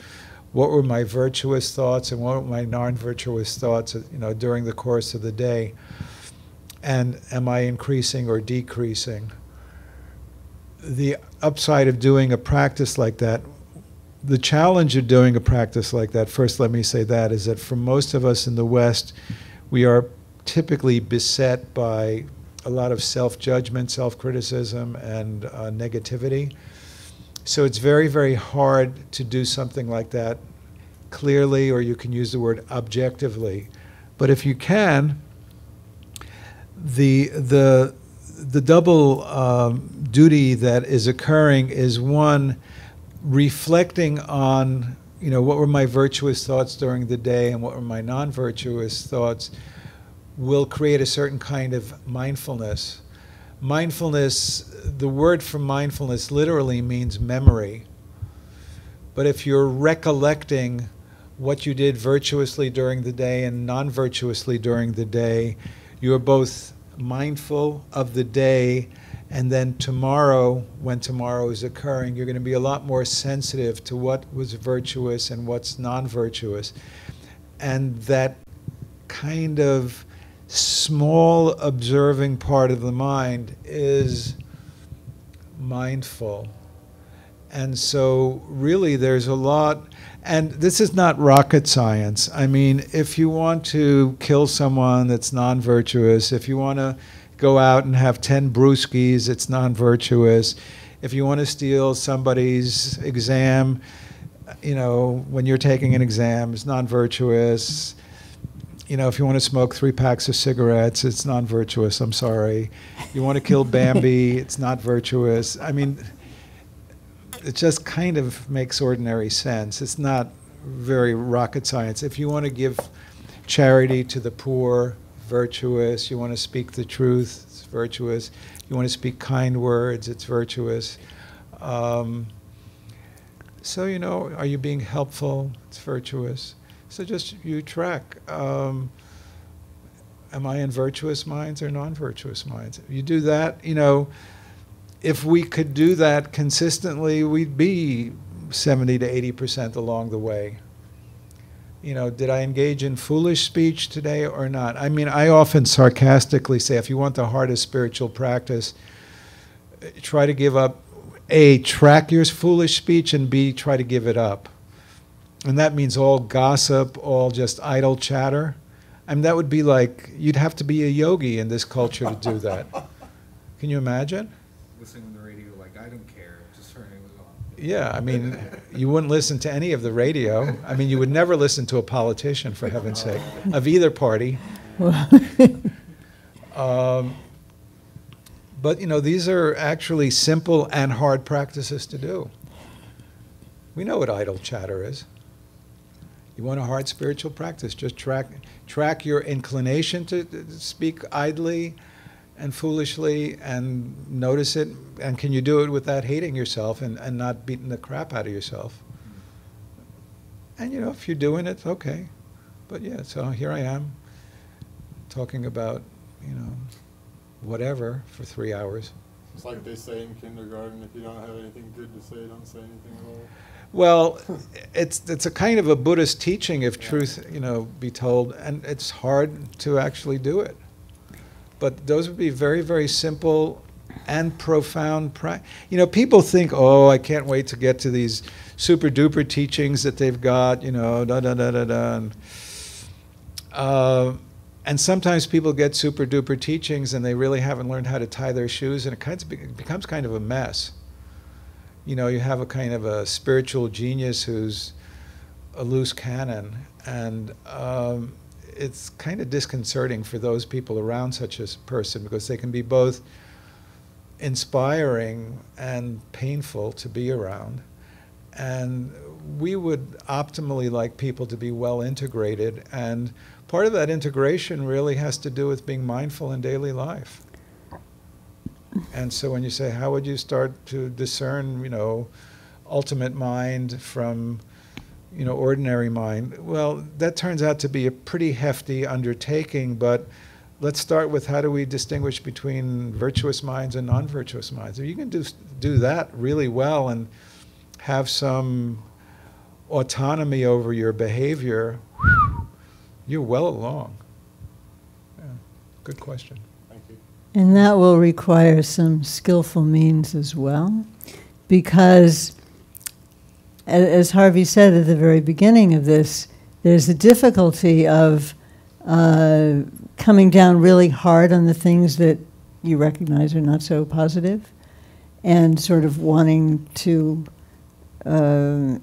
what were my virtuous thoughts and what were my non-virtuous thoughts, during the course of the day. And am I increasing or decreasing? The upside of doing a practice like that, the challenge of doing a practice like that, first let me say that, is that for most of us in the West, we are typically beset by a lot of self-judgment, self-criticism, and negativity. So it's very, very hard to do something like that clearly, or you can use the word objectively. But if you can, the double duty that is occurring is, one, reflecting on, what were my virtuous thoughts during the day and what were my non-virtuous thoughts, will create a certain kind of mindfulness. mindfulness, the word for mindfulness literally means memory. But if you're recollecting what you did virtuously during the day and non-virtuously during the day, you are both mindful of the day, and then tomorrow, when tomorrow is occurring, you're going to be a lot more sensitive to what was virtuous and what's non-virtuous. And that kind of small observing part of the mind is mindful. And so really there's a lot, and this is not rocket science. I mean, if you want to kill someone that's non-virtuous, if you want to go out and have 10 brewskis, it's non-virtuous. If you want to steal somebody's exam, you know, when you're taking an exam, it's non-virtuous. You know, if you want to smoke 3 packs of cigarettes, it's non-virtuous, I'm sorry. You want to kill Bambi, it's not virtuous. I mean, it just kind of makes ordinary sense. It's not very rocket science. If you want to give charity to the poor, virtuous. You want to speak the truth, it's virtuous. You want to speak kind words, it's virtuous. So, you know, are you being helpful? It's virtuous. So just you track. Am I in virtuous minds or non-virtuous minds? If you do that, you know, if we could do that consistently, we'd be 70 to 80% along the way. You know, did I engage in foolish speech today or not? I mean, I often sarcastically say, if you want the hardest spiritual practice, try to give up, A, track your foolish speech, and B, try to give it up. And that means all gossip, all just idle chatter. I mean, that would be like, you'd have to be a yogi in this culture to do that. Can you imagine? Listening on the radio like, I don't care, just turning it on. Yeah, I mean, you wouldn't listen to any of the radio. I mean, you would never listen to a politician, for heaven's sake, of either party. But, you know, these are actually simple and hard practices to do. We know what idle chatter is. You want a hard spiritual practice, just track your inclination to speak idly and foolishly, and notice it, and can you do it without hating yourself and not beating the crap out of yourself? And you know, if you're doing it, okay. But yeah, so here I am, talking about, you know, whatever for 3 hours. It's like they say in kindergarten, if you don't have anything good to say, don't say anything at all. Well, it's a kind of a Buddhist teaching, if truth, you know, be told, and it's hard to actually do it. But those would be very, very simple and profound you know, people think, oh, I can't wait to get to these super duper teachings that they've got, you know, and sometimes people get super duper teachings and they really haven't learned how to tie their shoes, and it becomes kind of a mess. You know, you have a kind of a spiritual genius who's a loose cannon, and it's kind of disconcerting for those people around such a person, because they can be both inspiring and painful to be around. And we would optimally like people to be well integrated, and part of that integration really has to do with being mindful in daily life. And so when you say, how would you start to discern, you know, ultimate mind from, you know, ordinary mind? Well, that turns out to be a pretty hefty undertaking, but let's start with, how do we distinguish between virtuous minds and non-virtuous minds? If you can do that really well and have some autonomy over your behavior, you're well along. Yeah, good question. Thank you. And that will require some skillful means as well, because as Harvey said at the very beginning of this, there's a difficulty of coming down really hard on the things that you recognize are not so positive, and sort of wanting to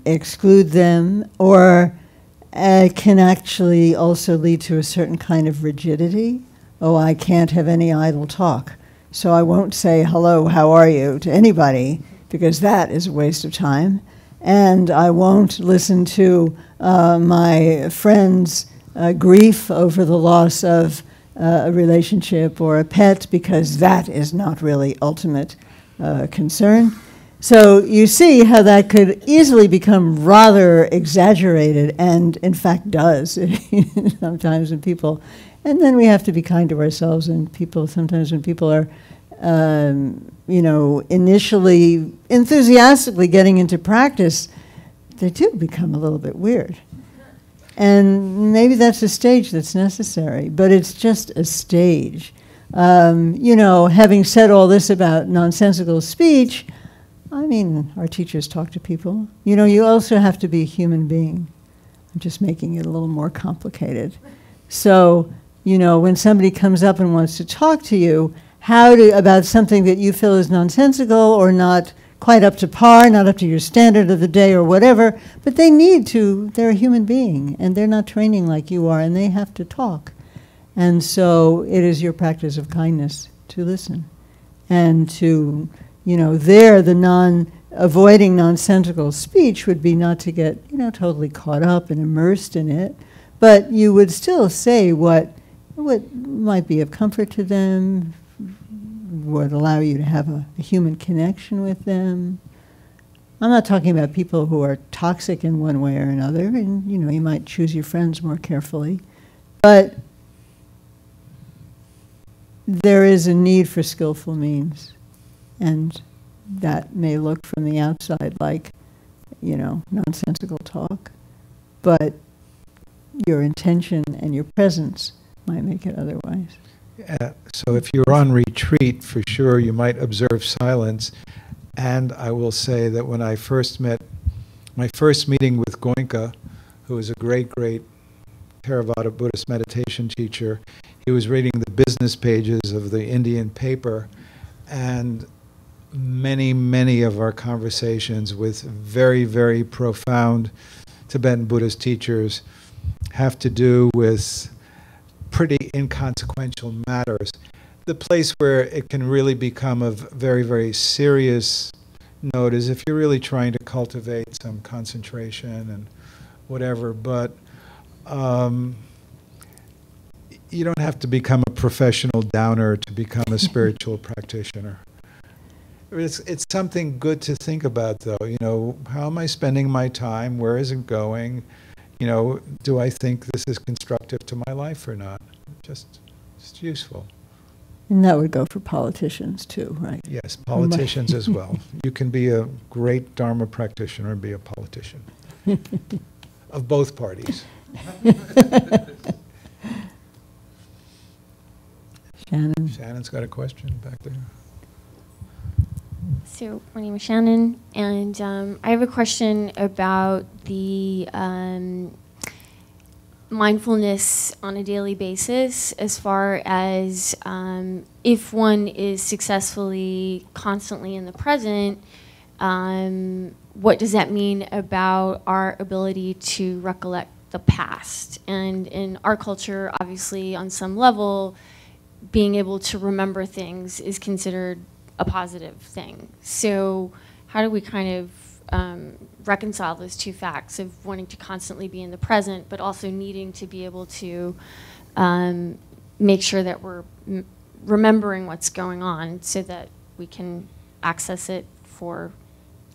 exclude them, or can actually also lead to a certain kind of rigidity. Oh, I can't have any idle talk, so I won't say hello, how are you to anybody, because that is a waste of time. And I won't listen to my friend's grief over the loss of a relationship or a pet, because that is not really ultimate concern. So you see how that could easily become rather exaggerated, and in fact does sometimes when people, and then we have to be kind to ourselves, and people, sometimes when people are, initially enthusiastically getting into practice, they do become a little bit weird. And maybe that's a stage that's necessary, but it's just a stage. Having said all this about nonsensical speech, I mean, our teachers talk to people. You also have to be a human being. I'm just making it a little more complicated. So, when somebody comes up and wants to talk to you, about something that you feel is nonsensical or not quite up to par, not up to your standard of the day or whatever, but they're a human being, and they're not training like you are, and they have to talk. And so it is your practice of kindness to listen and to, avoiding nonsensical speech would be not to get, totally caught up and immersed in it, but you would still say what might be of comfort to them, would allow you to have a human connection with them. I'm not talking about people who are toxic in one way or another, and you might choose your friends more carefully, but there is a need for skillful means, and that may look from the outside like, nonsensical talk, but your intention and your presence might make it otherwise. So if you're on retreat, for sure, you might observe silence. And I will say that when I first met, my first meeting with Goenka, who is a great, great Theravada Buddhist meditation teacher, he was reading the business pages of the Indian paper, and many, many of our conversations with very, very profound Tibetan Buddhist teachers have to do with pretty inconsequential matters. The place where it can really become a very, very serious note is if you're really trying to cultivate some concentration and whatever, but you don't have to become a professional downer to become a spiritual practitioner. It's something good to think about, though. How am I spending my time? Where is it going? Do I think this is constructive to my life or not? Just useful. And that would go for politicians too, right? Yes, politicians as well. You can be a great Dharma practitioner and be a politician. Of both parties. Shannon. Shannon's got a question back there. So my name is Shannon, and I have a question about the mindfulness on a daily basis, as far as if one is successfully constantly in the present, what does that mean about our ability to recollect the past? And in our culture, obviously, on some level, being able to remember things is considered a positive thing. So how do we kind of reconcile those two facts of wanting to constantly be in the present, but also needing to be able to make sure that we're remembering what's going on so that we can access it for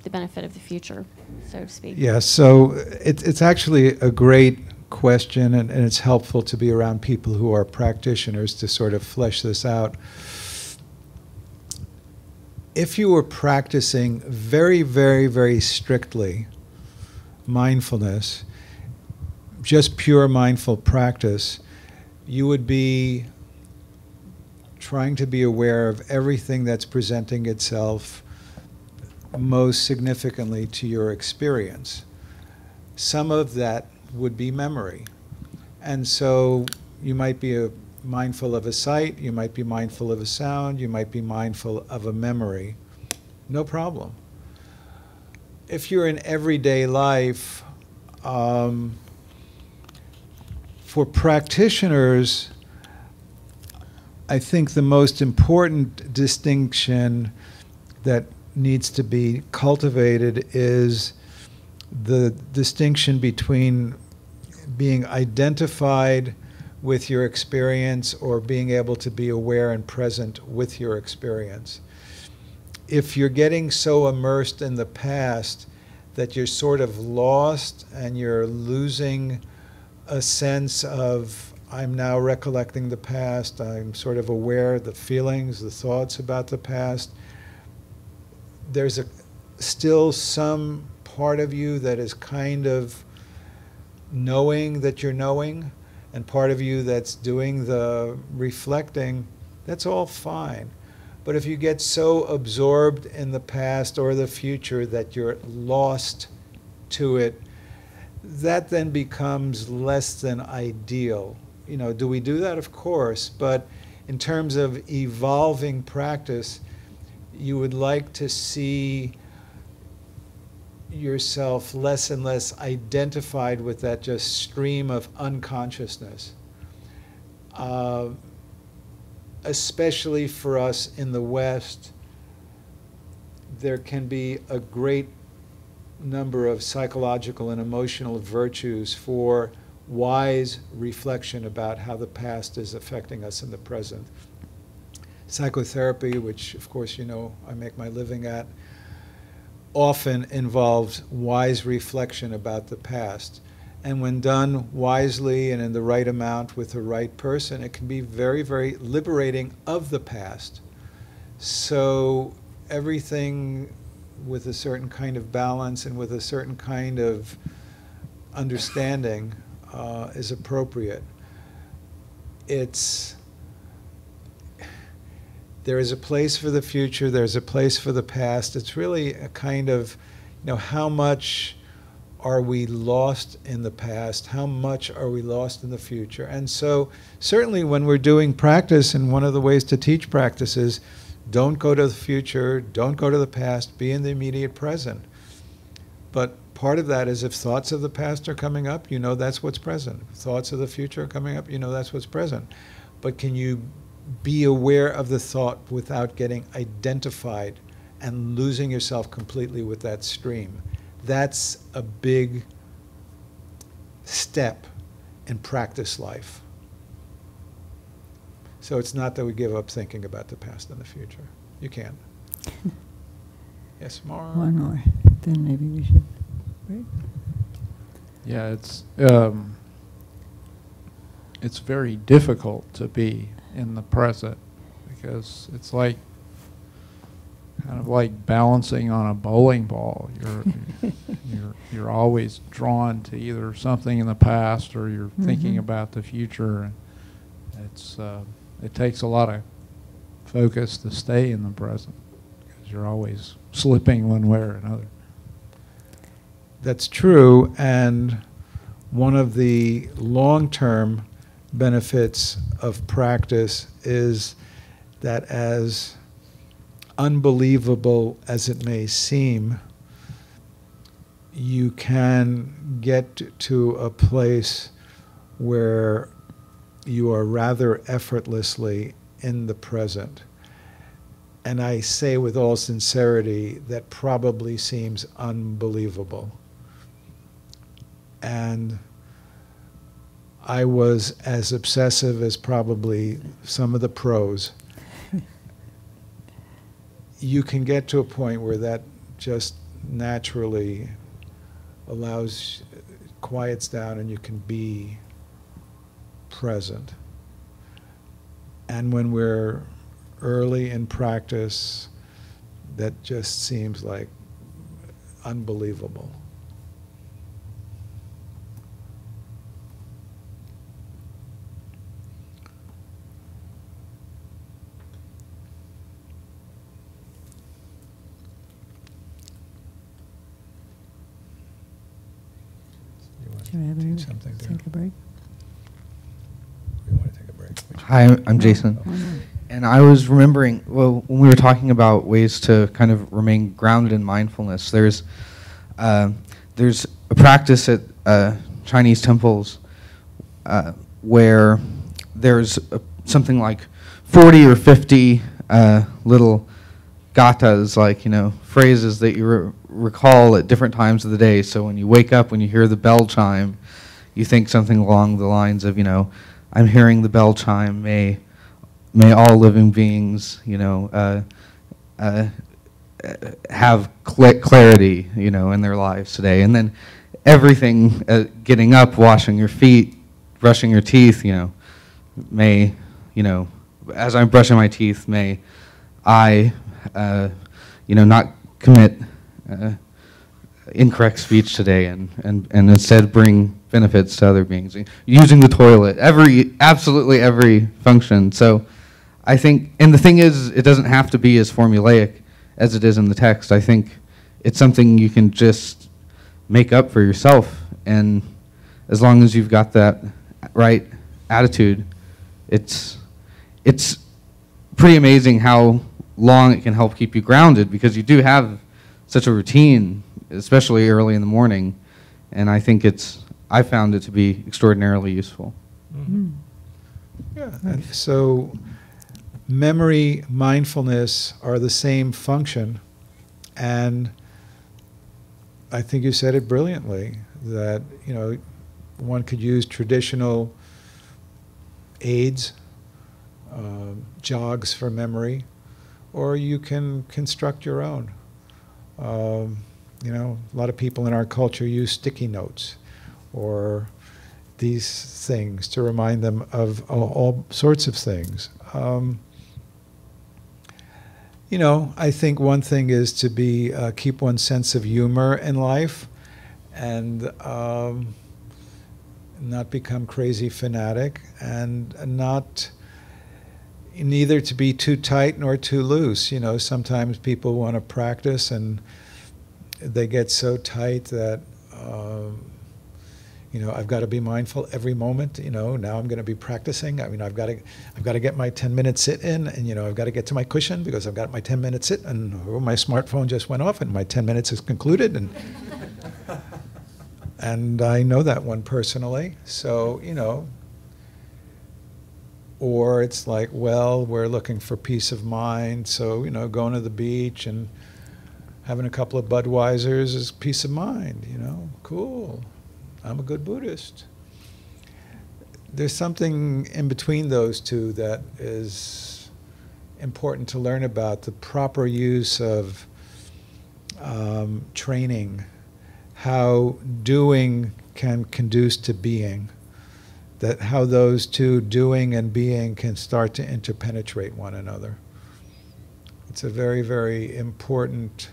the benefit of the future, so to speak? Yeah, so it's actually a great question, and it's helpful to be around people who are practitioners to sort of flesh this out. If you were practicing very, very, very strictly mindfulness, just pure mindful practice, you would be trying to be aware of everything that's presenting itself most significantly to your experience. Some of that would be memory. And so you might be mindful of a sight, you might be mindful of a sound, you might be mindful of a memory. No problem. If you're in everyday life, for practitioners, I think the most important distinction that needs to be cultivated is the distinction between being identified with your experience or being able to be aware and present with your experience. If you're getting so immersed in the past that you're sort of lost and you're losing a sense of, I'm now recollecting the past, I'm sort of aware of the feelings, the thoughts about the past, there's still some part of you that is kind of knowing that you're knowing, and part of you that's doing the reflecting. That's all fine. But if you get so absorbed in the past or the future that you're lost to it, that then becomes less than ideal. You know, do we do that? Of course. But in terms of evolving practice, you would like to see yourself less and less identified with that just stream of unconsciousness. Especially for us in the West, there can be a great number of psychological and emotional virtues for wise reflection about how the past is affecting us in the present. Psychotherapy, which of course you know I make my living at, often involves wise reflection about the past. And when done wisely and in the right amount with the right person, it can be very, very liberating of the past. So everything with a certain kind of balance and with a certain kind of understanding is appropriate. There is a place for the future, there's a place for the past. It's really a kind of, you know, how much are we lost in the past? How much are we lost in the future? And so certainly when we're doing practice, and one of the ways to teach practice is don't go to the future, don't go to the past, be in the immediate present. But part of that is if thoughts of the past are coming up, you know that's what's present. If thoughts of the future are coming up, you know that's what's present. But can you be aware of the thought without getting identified and losing yourself completely with that stream? That's a big step in practice life. So it's not that we give up thinking about the past and the future. You can. Yes, more? One more, then maybe we should break. Yeah, it's very difficult to be in the present because it's like kind of like balancing on a bowling ball. You're always drawn to either something in the past or you're thinking about the future. It takes a lot of focus to stay in the present because you're always slipping one way or another. That's true, and one of the long-term benefits of practice is that, as unbelievable as it may seem, you can get to a place where you are rather effortlessly in the present. And I say with all sincerity, that probably seems unbelievable. And I was as obsessive as probably some of the pros. You can get to a point where that just naturally quiets down and you can be present. And when we're early in practice, that just seems like unbelievable. Should we have Take something there? take a break? We want to take a break. Hi, I'm Jason. And I was remembering, well, when we were talking about ways to kind of remain grounded in mindfulness, there's a practice at Chinese temples where there's something like 40 or 50 little gathas, like, you know, phrases that you recall at different times of the day. So when you wake up, when you hear the bell chime, you think something along the lines of, you know, I'm hearing the bell chime. May all living beings, have clarity, in their lives today. And then everything, getting up, washing your feet, brushing your teeth, may, as I'm brushing my teeth, may I, not commit incorrect speech today, and instead bring benefits to other beings. Using the toilet, absolutely every function. So I think, and the thing is, it doesn't have to be as formulaic as it is in the text. I think it's something you can just make up for yourself, and as long as you've got that right attitude, it's pretty amazing how long it can help keep you grounded, because you do have such a routine, especially early in the morning, and I think I found it to be extraordinarily useful. Mm-hmm. Yeah, and so memory, mindfulness are the same function, and I think you said it brilliantly, that one could use traditional aids, jogs for memory, or you can construct your own. A lot of people in our culture use sticky notes or these things to remind them of all sorts of things. I think one thing is to keep one's sense of humor in life, and not become crazy fanatic, and neither to be too tight nor too loose. Sometimes people want to practice and they get so tight that I've got to be mindful every moment. Now I'm going to be practicing. I've got to get my 10-minute sit in, and I've got to get to my cushion because I've got my 10-minute sit, and my smartphone just went off and my 10 minutes is concluded, and I know that one personally. So or it's like, well, we're looking for peace of mind, so going to the beach and having a couple of Budweisers is peace of mind. Cool. I'm a good Buddhist. There's something in between those two that is important to learn about, the proper use of training, how doing can conduce to being, that how those two, doing and being, can start to interpenetrate one another. It's a very, very important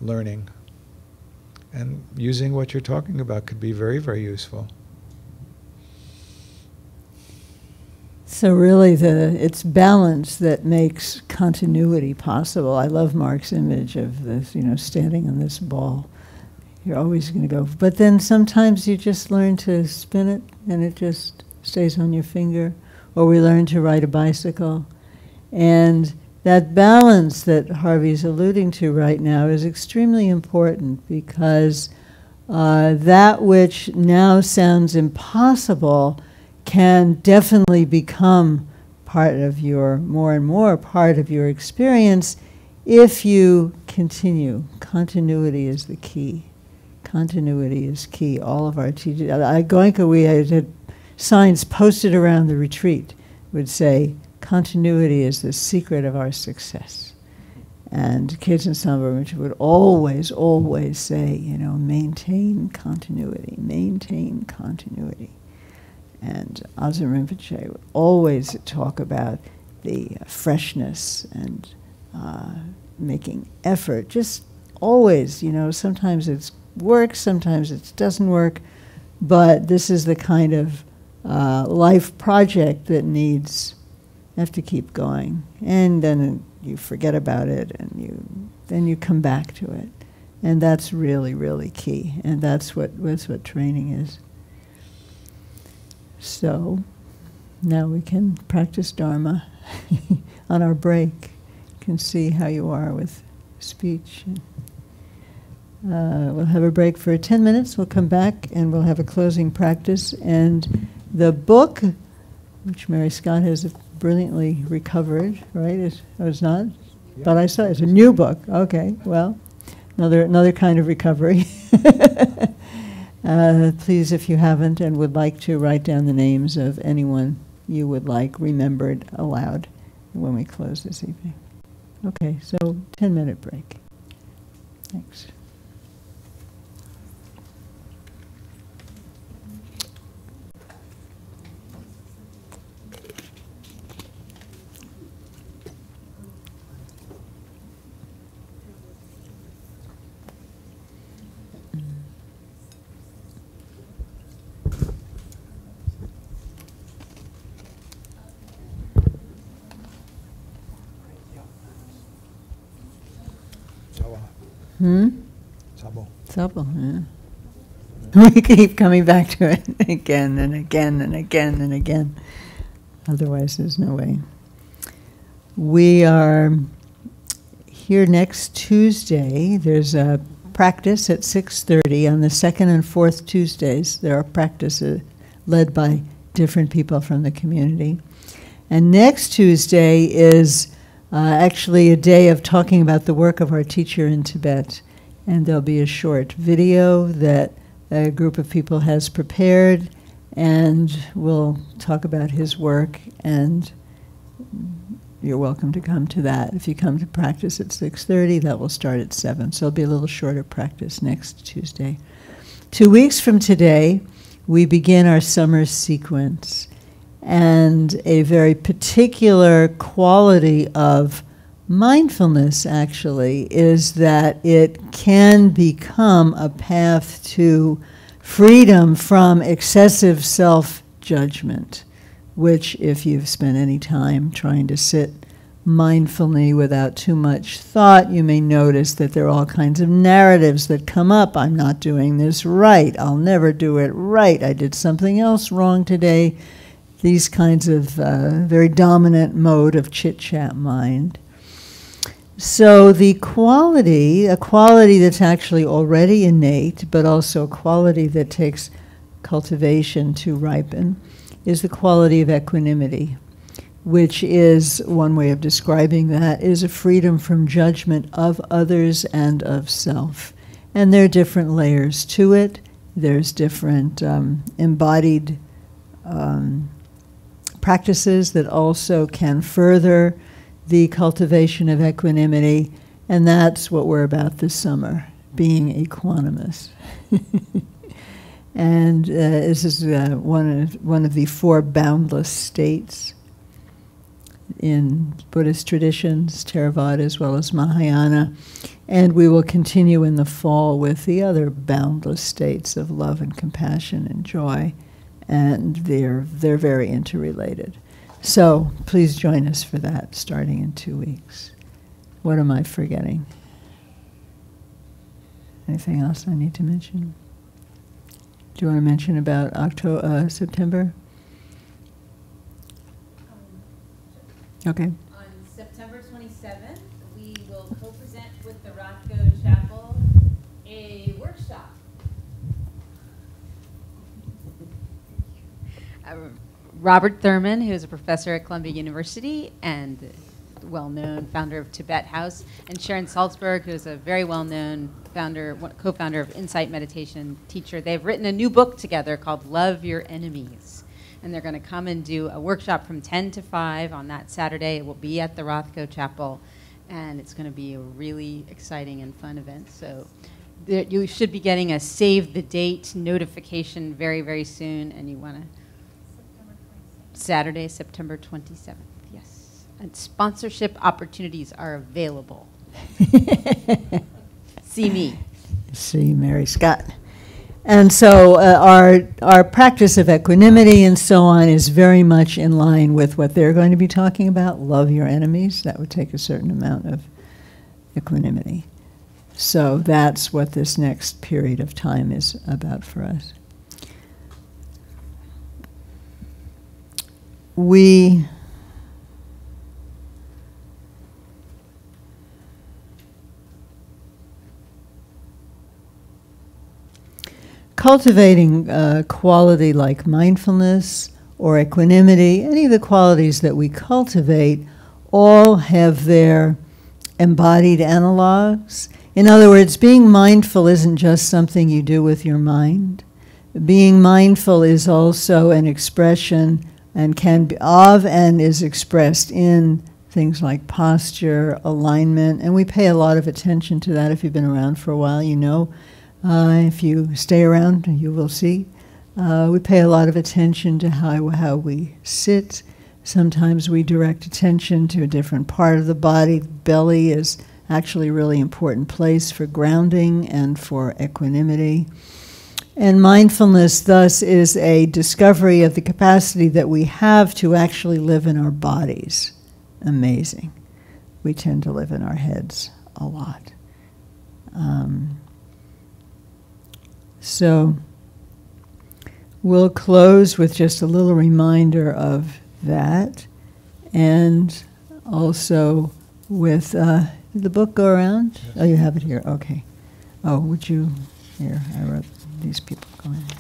learning. And using what you're talking about could be very, very useful. So really it's balance that makes continuity possible. I love Mark's image of this, standing on this ball. You're always going to go. But then sometimes you just learn to spin it and it just stays on your finger. Or we learn to ride a bicycle. And that balance that Harvey's alluding to right now is extremely important, because that which now sounds impossible can definitely become more and more part of your experience if you continue. Continuity is the key. Continuity is key. All of our teachers, at Goenka, we had signs posted around the retreat would say, continuity is the secret of our success. And Kejun Sambhur would always, always say, maintain continuity, maintain continuity. And Azim Rinpoche would always talk about the freshness and making effort. Just always, sometimes it works, sometimes it doesn't work, but this is the kind of life project that needs. You have to keep going, and then you forget about it, and then you come back to it, and that's really, really key. And that's what training is. So now we can practice Dharma on our break. You can see how you are with speech. We'll have a break for 10 minutes. We'll come back and we'll have a closing practice. And the book, which Mary Scott has brilliantly recovered, right? It's not? Yeah. But I saw it's a new book. Okay, well, another kind of recovery. Please, if you haven't and would like to, write down the names of anyone you would like remembered aloud when we close this evening. Okay, so 10-minute break. Thanks. Trouble, yeah. We keep coming back to it again and again and again and again. Otherwise, there's no way. We are here next Tuesday. There's a practice at 6:30 on the second and fourth Tuesdays. There are practices led by different people from the community. And next Tuesday is actually a day of talking about the work of our teacher in Tibet. And there'll be a short video that a group of people has prepared, and we'll talk about his work, and you're welcome to come to that. If you come to practice at 6:30, that will start at 7. So it'll be a little shorter practice next Tuesday. 2 weeks from today, we begin our summer sequence. And a very particular quality of mindfulness, actually, is that it can become a path to freedom from excessive self-judgment, which, if you've spent any time trying to sit mindfully without too much thought, you may notice that there are all kinds of narratives that come up. I'm not doing this right. I'll never do it right. I did something else wrong today. These kinds of very dominant mode of chit-chat mind. So the quality, a quality that's actually already innate, but also a quality that takes cultivation to ripen, is the quality of equanimity, which is, one way of describing that, is a freedom from judgment of others and of self. And there are different layers to it. There's different embodied practices that also can further the cultivation of equanimity, and that's what we're about this summer, being equanimous. And this is one of the 4 boundless states in Buddhist traditions, Theravada as well as Mahayana, and we will continue in the fall with the other boundless states of love and compassion and joy, and they're very interrelated. So please join us for that, starting in 2 weeks. What am I forgetting? Anything else I need to mention? Do you want to mention about September? Okay. On September 27th, we will co-present with the Rothko Chapel a workshop. Robert Thurman, who is a professor at Columbia University and well-known founder of Tibet House, and Sharon Salzberg, who is a very well-known co-founder of Insight Meditation teacher. They've written a new book together called Love Your Enemies. And they're going to come and do a workshop from 10 to 5 on that Saturday. It will be at the Rothko Chapel, and it's going to be a really exciting and fun event. So you should be getting a save the date notification very, very soon, and you want to... Saturday, September 27th, yes. And sponsorship opportunities are available. See me. See Mary Scott. And so our practice of equanimity and so on is very much in line with what they're going to be talking about. Love your enemies. That would take a certain amount of equanimity. So that's what this next period of time is about for us. We cultivating a quality like mindfulness or equanimity, any of the qualities that we cultivate, all have their embodied analogs. In other words, being mindful isn't just something you do with your mind. being mindful is also an expression and can be of and is expressed in things like posture, alignment, and we pay a lot of attention to that. If you've been around for a while, you know. If you stay around, you will see. We pay a lot of attention to how we sit. Sometimes we direct attention to a different part of the body. The belly is actually a really important place for grounding and for equanimity. And mindfulness, thus, is a discovery of the capacity that we have to actually live in our bodies. Amazing. We tend to live in our heads a lot. So we'll close with just a little reminder of that, and also with, did the book go around? Yes. Oh, you have it here, okay. Oh, would you, here, I wrote these people, go ahead.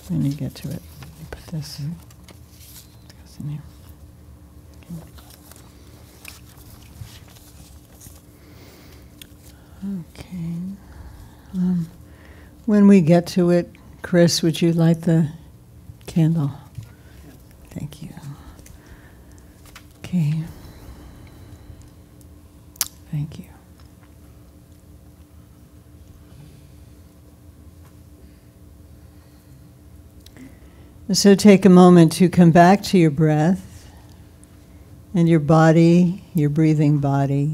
When you get to it, you put this. It goes in here. Okay. When we get to it, Chris, would you light the candle? Thank you. Okay. Thank you. So take a moment to come back to your breath and your body, your breathing body.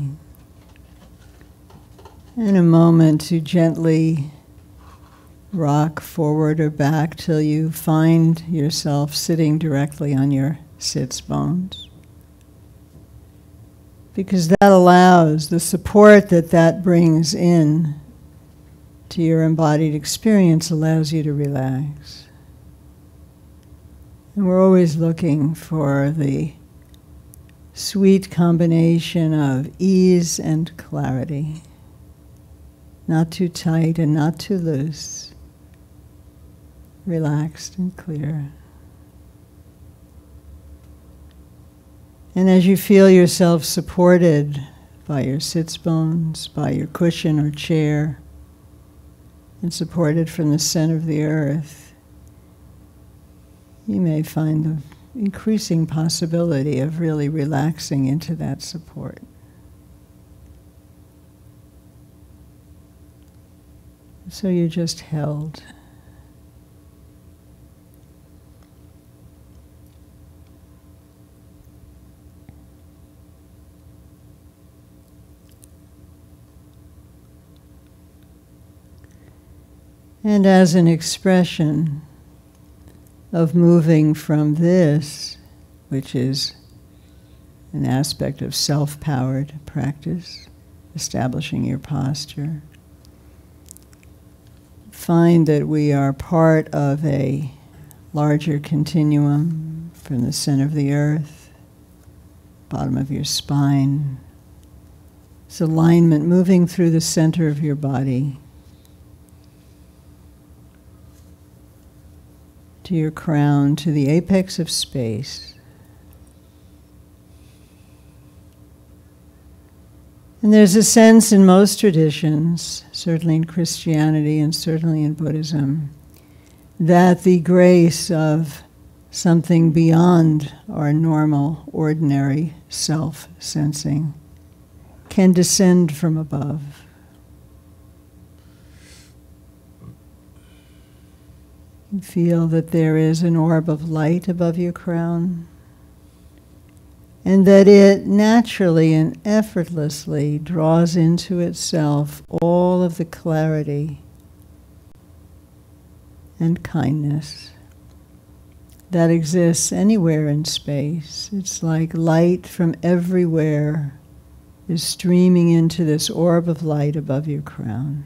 And a moment to gently rock forward or back till you find yourself sitting directly on your sits bones. Because that allows the support that brings in to your embodied experience, allows you to relax. And we're always looking for the sweet combination of ease and clarity. Not too tight and not too loose. Relaxed and clear. And as you feel yourself supported by your sits bones, by your cushion or chair, and supported from the center of the earth, you may find the increasing possibility of really relaxing into that support. So you're just held. And as an expression of moving from this, which is an aspect of self-powered practice, establishing your posture, find that we are part of a larger continuum from the center of the earth, bottom of your spine. It's alignment moving through the center of your body to your crown, to the apex of space. And there's a sense in most traditions, certainly in Christianity and certainly in Buddhism, that the grace of something beyond our normal, ordinary self-sensing can descend from above. You feel that there is an orb of light above your crown, and that it naturally and effortlessly draws into itself all of the clarity and kindness that exists anywhere in space. It's like light from everywhere is streaming into this orb of light above your crown.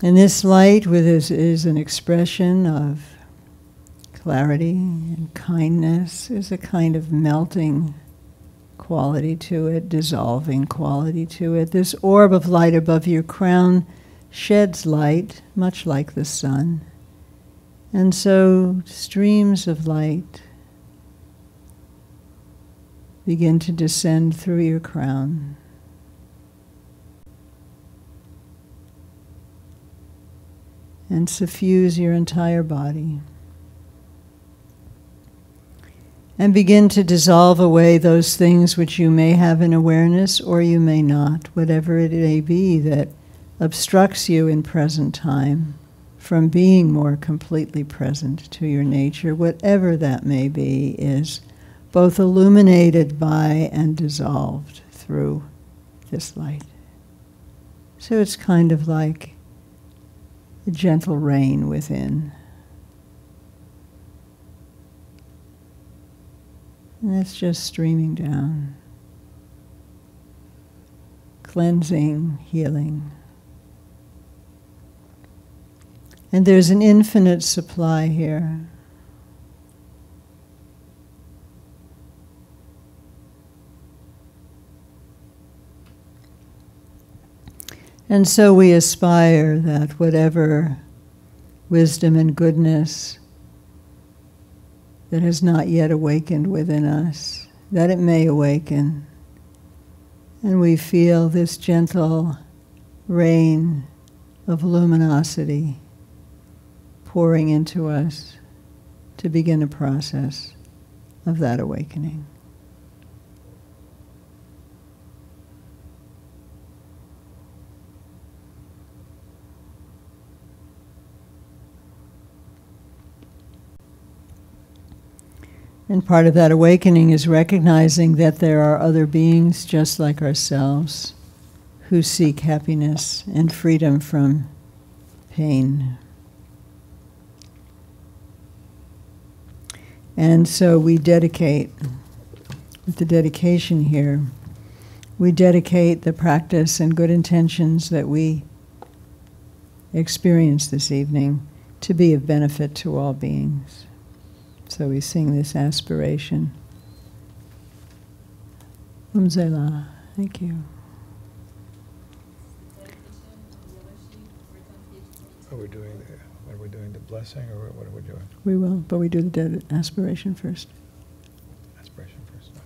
And this light is an expression of clarity and kindness. There's a kind of melting quality to it, dissolving quality to it. This orb of light above your crown sheds light, much like the sun. And so streams of light begin to descend through your crown. And suffuse your entire body. And begin to dissolve away those things which you may have in awareness or you may not, whatever it may be that obstructs you in present time from being more completely present to your nature, whatever that may be, is both illuminated by and dissolved through this light. So it's kind of like a gentle rain within. And it's just streaming down, cleansing, healing. And there's an infinite supply here. And so we aspire that whatever wisdom and goodness that has not yet awakened within us, that it may awaken. And we feel this gentle rain of luminosity pouring into us to begin a process of that awakening. And part of that awakening is recognizing that there are other beings just like ourselves who seek happiness and freedom from pain. And so we dedicate, with the dedication here, we dedicate the practice and good intentions that we experience this evening to be of benefit to all beings. So we sing this aspiration. Zela. Thank you. Are we doing the blessing, or what are we doing? We will, but we do the aspiration first. Aspiration first. Okay.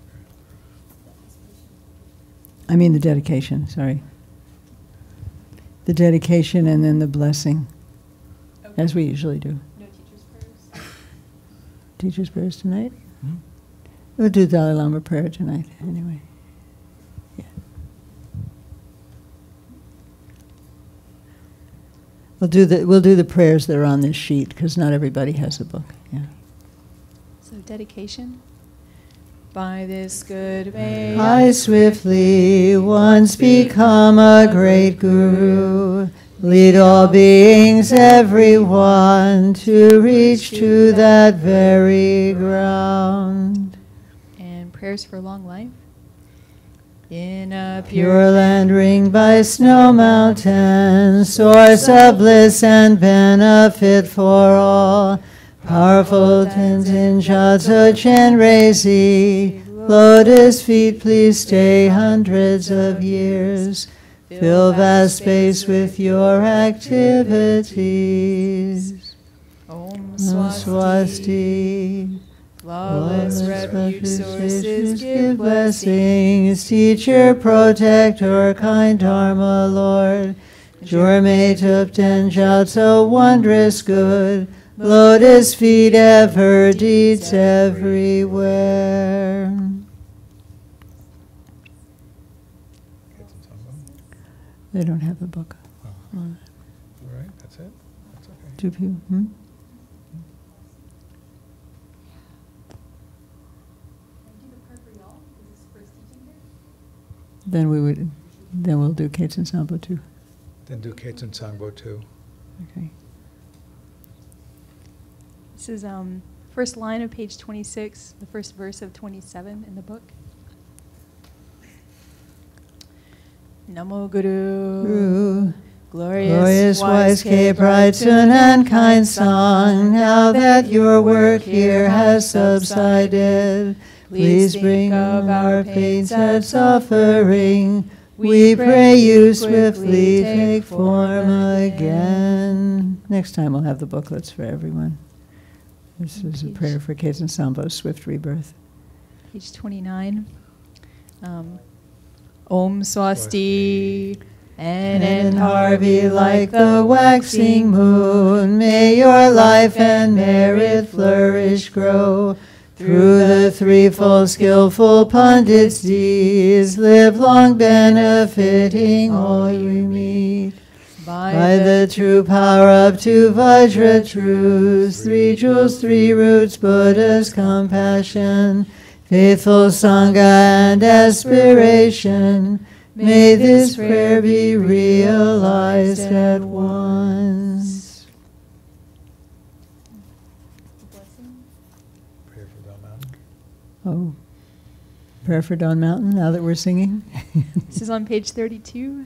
I mean the dedication, sorry. The dedication and then the blessing, okay, as we usually do. No teacher's prayers? Teacher's prayers tonight? Mm-hmm. We'll do Dalai Lama prayer tonight, anyway. Yeah. We'll do the prayers that are on this sheet, because not everybody has a book. Yeah. So dedication. By this good way I swiftly once become a great guru, lead all beings, everyone, to reach to that very ground. And prayers for long life. In a Pure land ringed by snow mountains, source of bliss and benefit for all. Powerful Tenzin Gyatso Chenrezi, lotus feet please stay hundreds of years. Fill vast space with your activities. Om Swasti. Flawless refuge sources give blessings. Teacher, protector, kind Dharma Lord. Jorme Tupten Gyatso, wondrous good. Lotus feet ever, deeds everywhere. They don't have the book. Oh. All right, that's it? That's okay. Do people? Then we'll do Keitsun Sambo too. Then do Keitsun Sangbo too. Okay. This is first line of page 26, the first verse of 27 in the book. Namo Guru. Glorious, wise K, bright, soon and kind song, now that your work here has subsided, please bring of our pains and suffering. We pray you swiftly take form again. Next time we'll have the booklets for everyone. This is a prayer for Kate and Sambo's swift rebirth. Page 29. Om Swasti. And Harvey, like the waxing moon, may your life and merit flourish grow. Through the threefold skillful pundits' deeds, live long benefiting all you meet. By the true power of two Vajra truths, 3 jewels, 3 roots, Buddha's compassion, faithful Sangha and aspiration, may this prayer be realized at once. Prayer for Dawn Mountain. Oh, prayer for Dawn Mountain, now that we're singing? This is on page 32.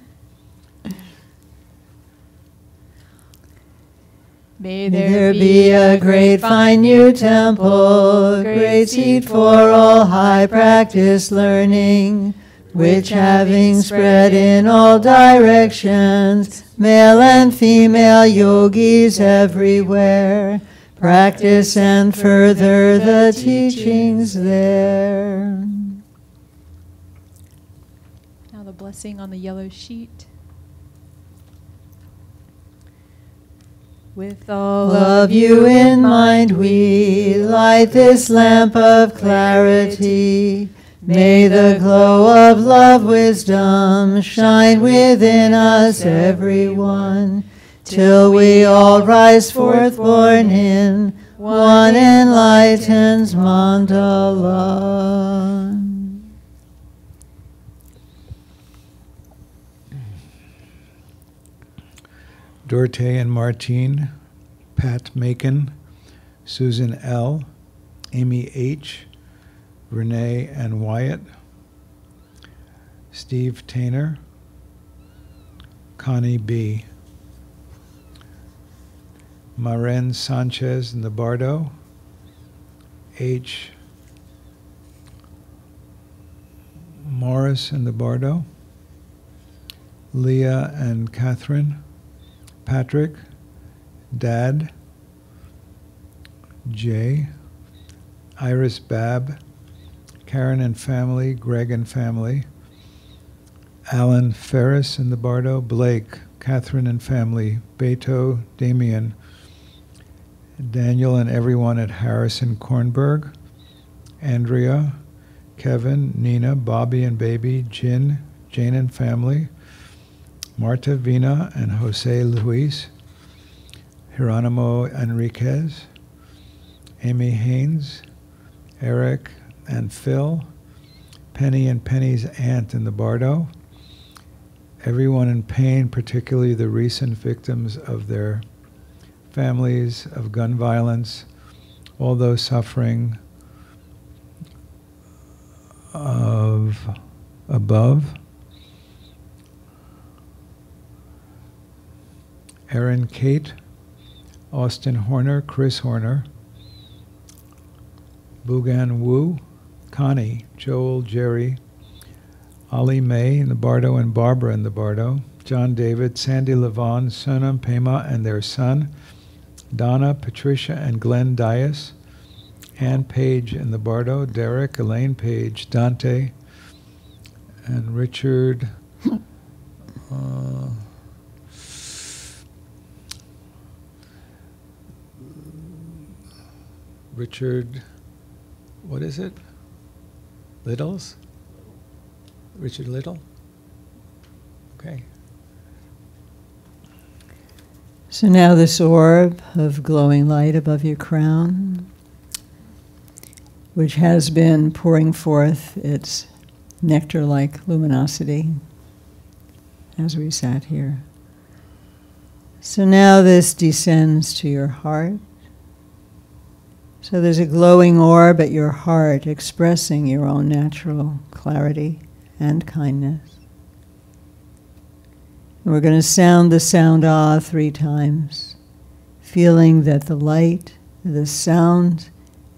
May There be a great fine new temple, great seat for all high practice learning, which having spread in all directions, male and female yogis everywhere, practice and further the teachings there. Now the blessing on the yellow sheet. With all Of you in mind we light this lamp of clarity. May the glow of love, wisdom shine within us, everyone, till we all rise forth born in one enlightened mandala. Dorte and Martine, Pat Macon, Susan L., Amy H., Renee and Wyatt, Steve Tainer, Connie B., Maren Sanchez in the Bardo, H. Morris in the Bardo, Leah and Catherine, Patrick, Dad, Jay, Iris Babb, Karen and family, Greg and family, Alan Ferris in the Bardo, Blake, Catherine and family, Beto, Damien, Daniel and everyone at Harrison Kornberg, Andrea, Kevin, Nina, Bobby and baby, Jane and family, Marta, Vina and Jose Luis, Geronimo Enriquez, Amy Haynes, Eric and Phil, Penny and Penny's aunt in the Bardo, everyone in pain, particularly the recent victims of their families of gun violence, all those suffering of above, Erin Kate, Austin Horner, Chris Horner, Bugan Wu, Connie, Joel, Jerry, Ali May in the Bardo and Barbara in the Bardo, John David, Sandy Levon, Sonam Pema and their son, Donna, Patricia and Glenn Dias, Ann Page in the Bardo, Derek, Elaine Page, Dante, and Richard, what is it? Littles? Richard Little? Okay. So now this orb of glowing light above your crown, which has been pouring forth its nectar-like luminosity as we sat here. So now this descends to your heart. So there's a glowing orb at your heart expressing your own natural clarity and kindness. We're going to sound the sound ah 3 times, feeling that the light, the sound,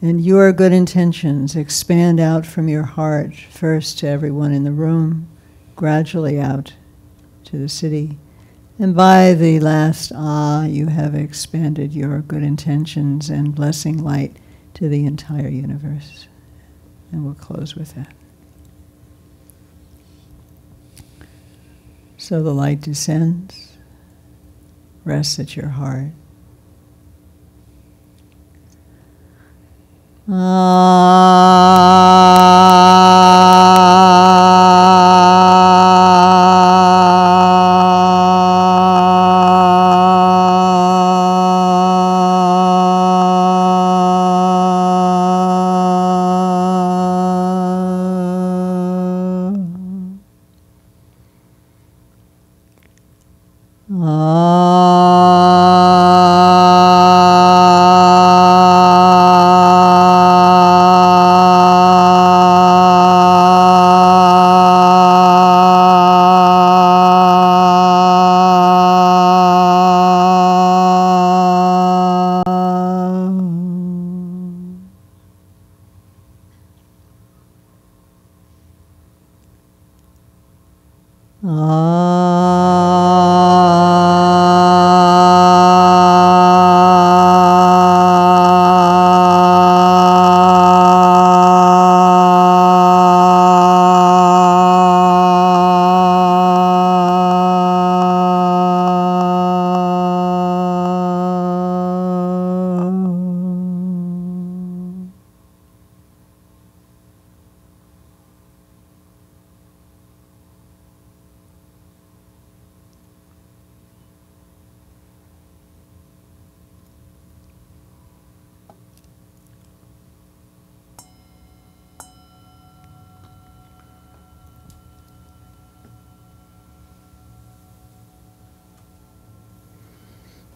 and your good intentions expand out from your heart, first to everyone in the room, gradually out to the city. And by the last ah, you have expanded your good intentions and blessing light to the entire universe. And we'll close with that. So the light descends, rests at your heart.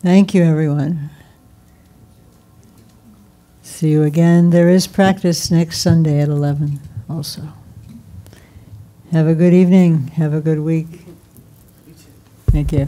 Thank you, everyone. See you again. There is practice next Sunday at 11 also. Have a good evening. Have a good week. Thank you.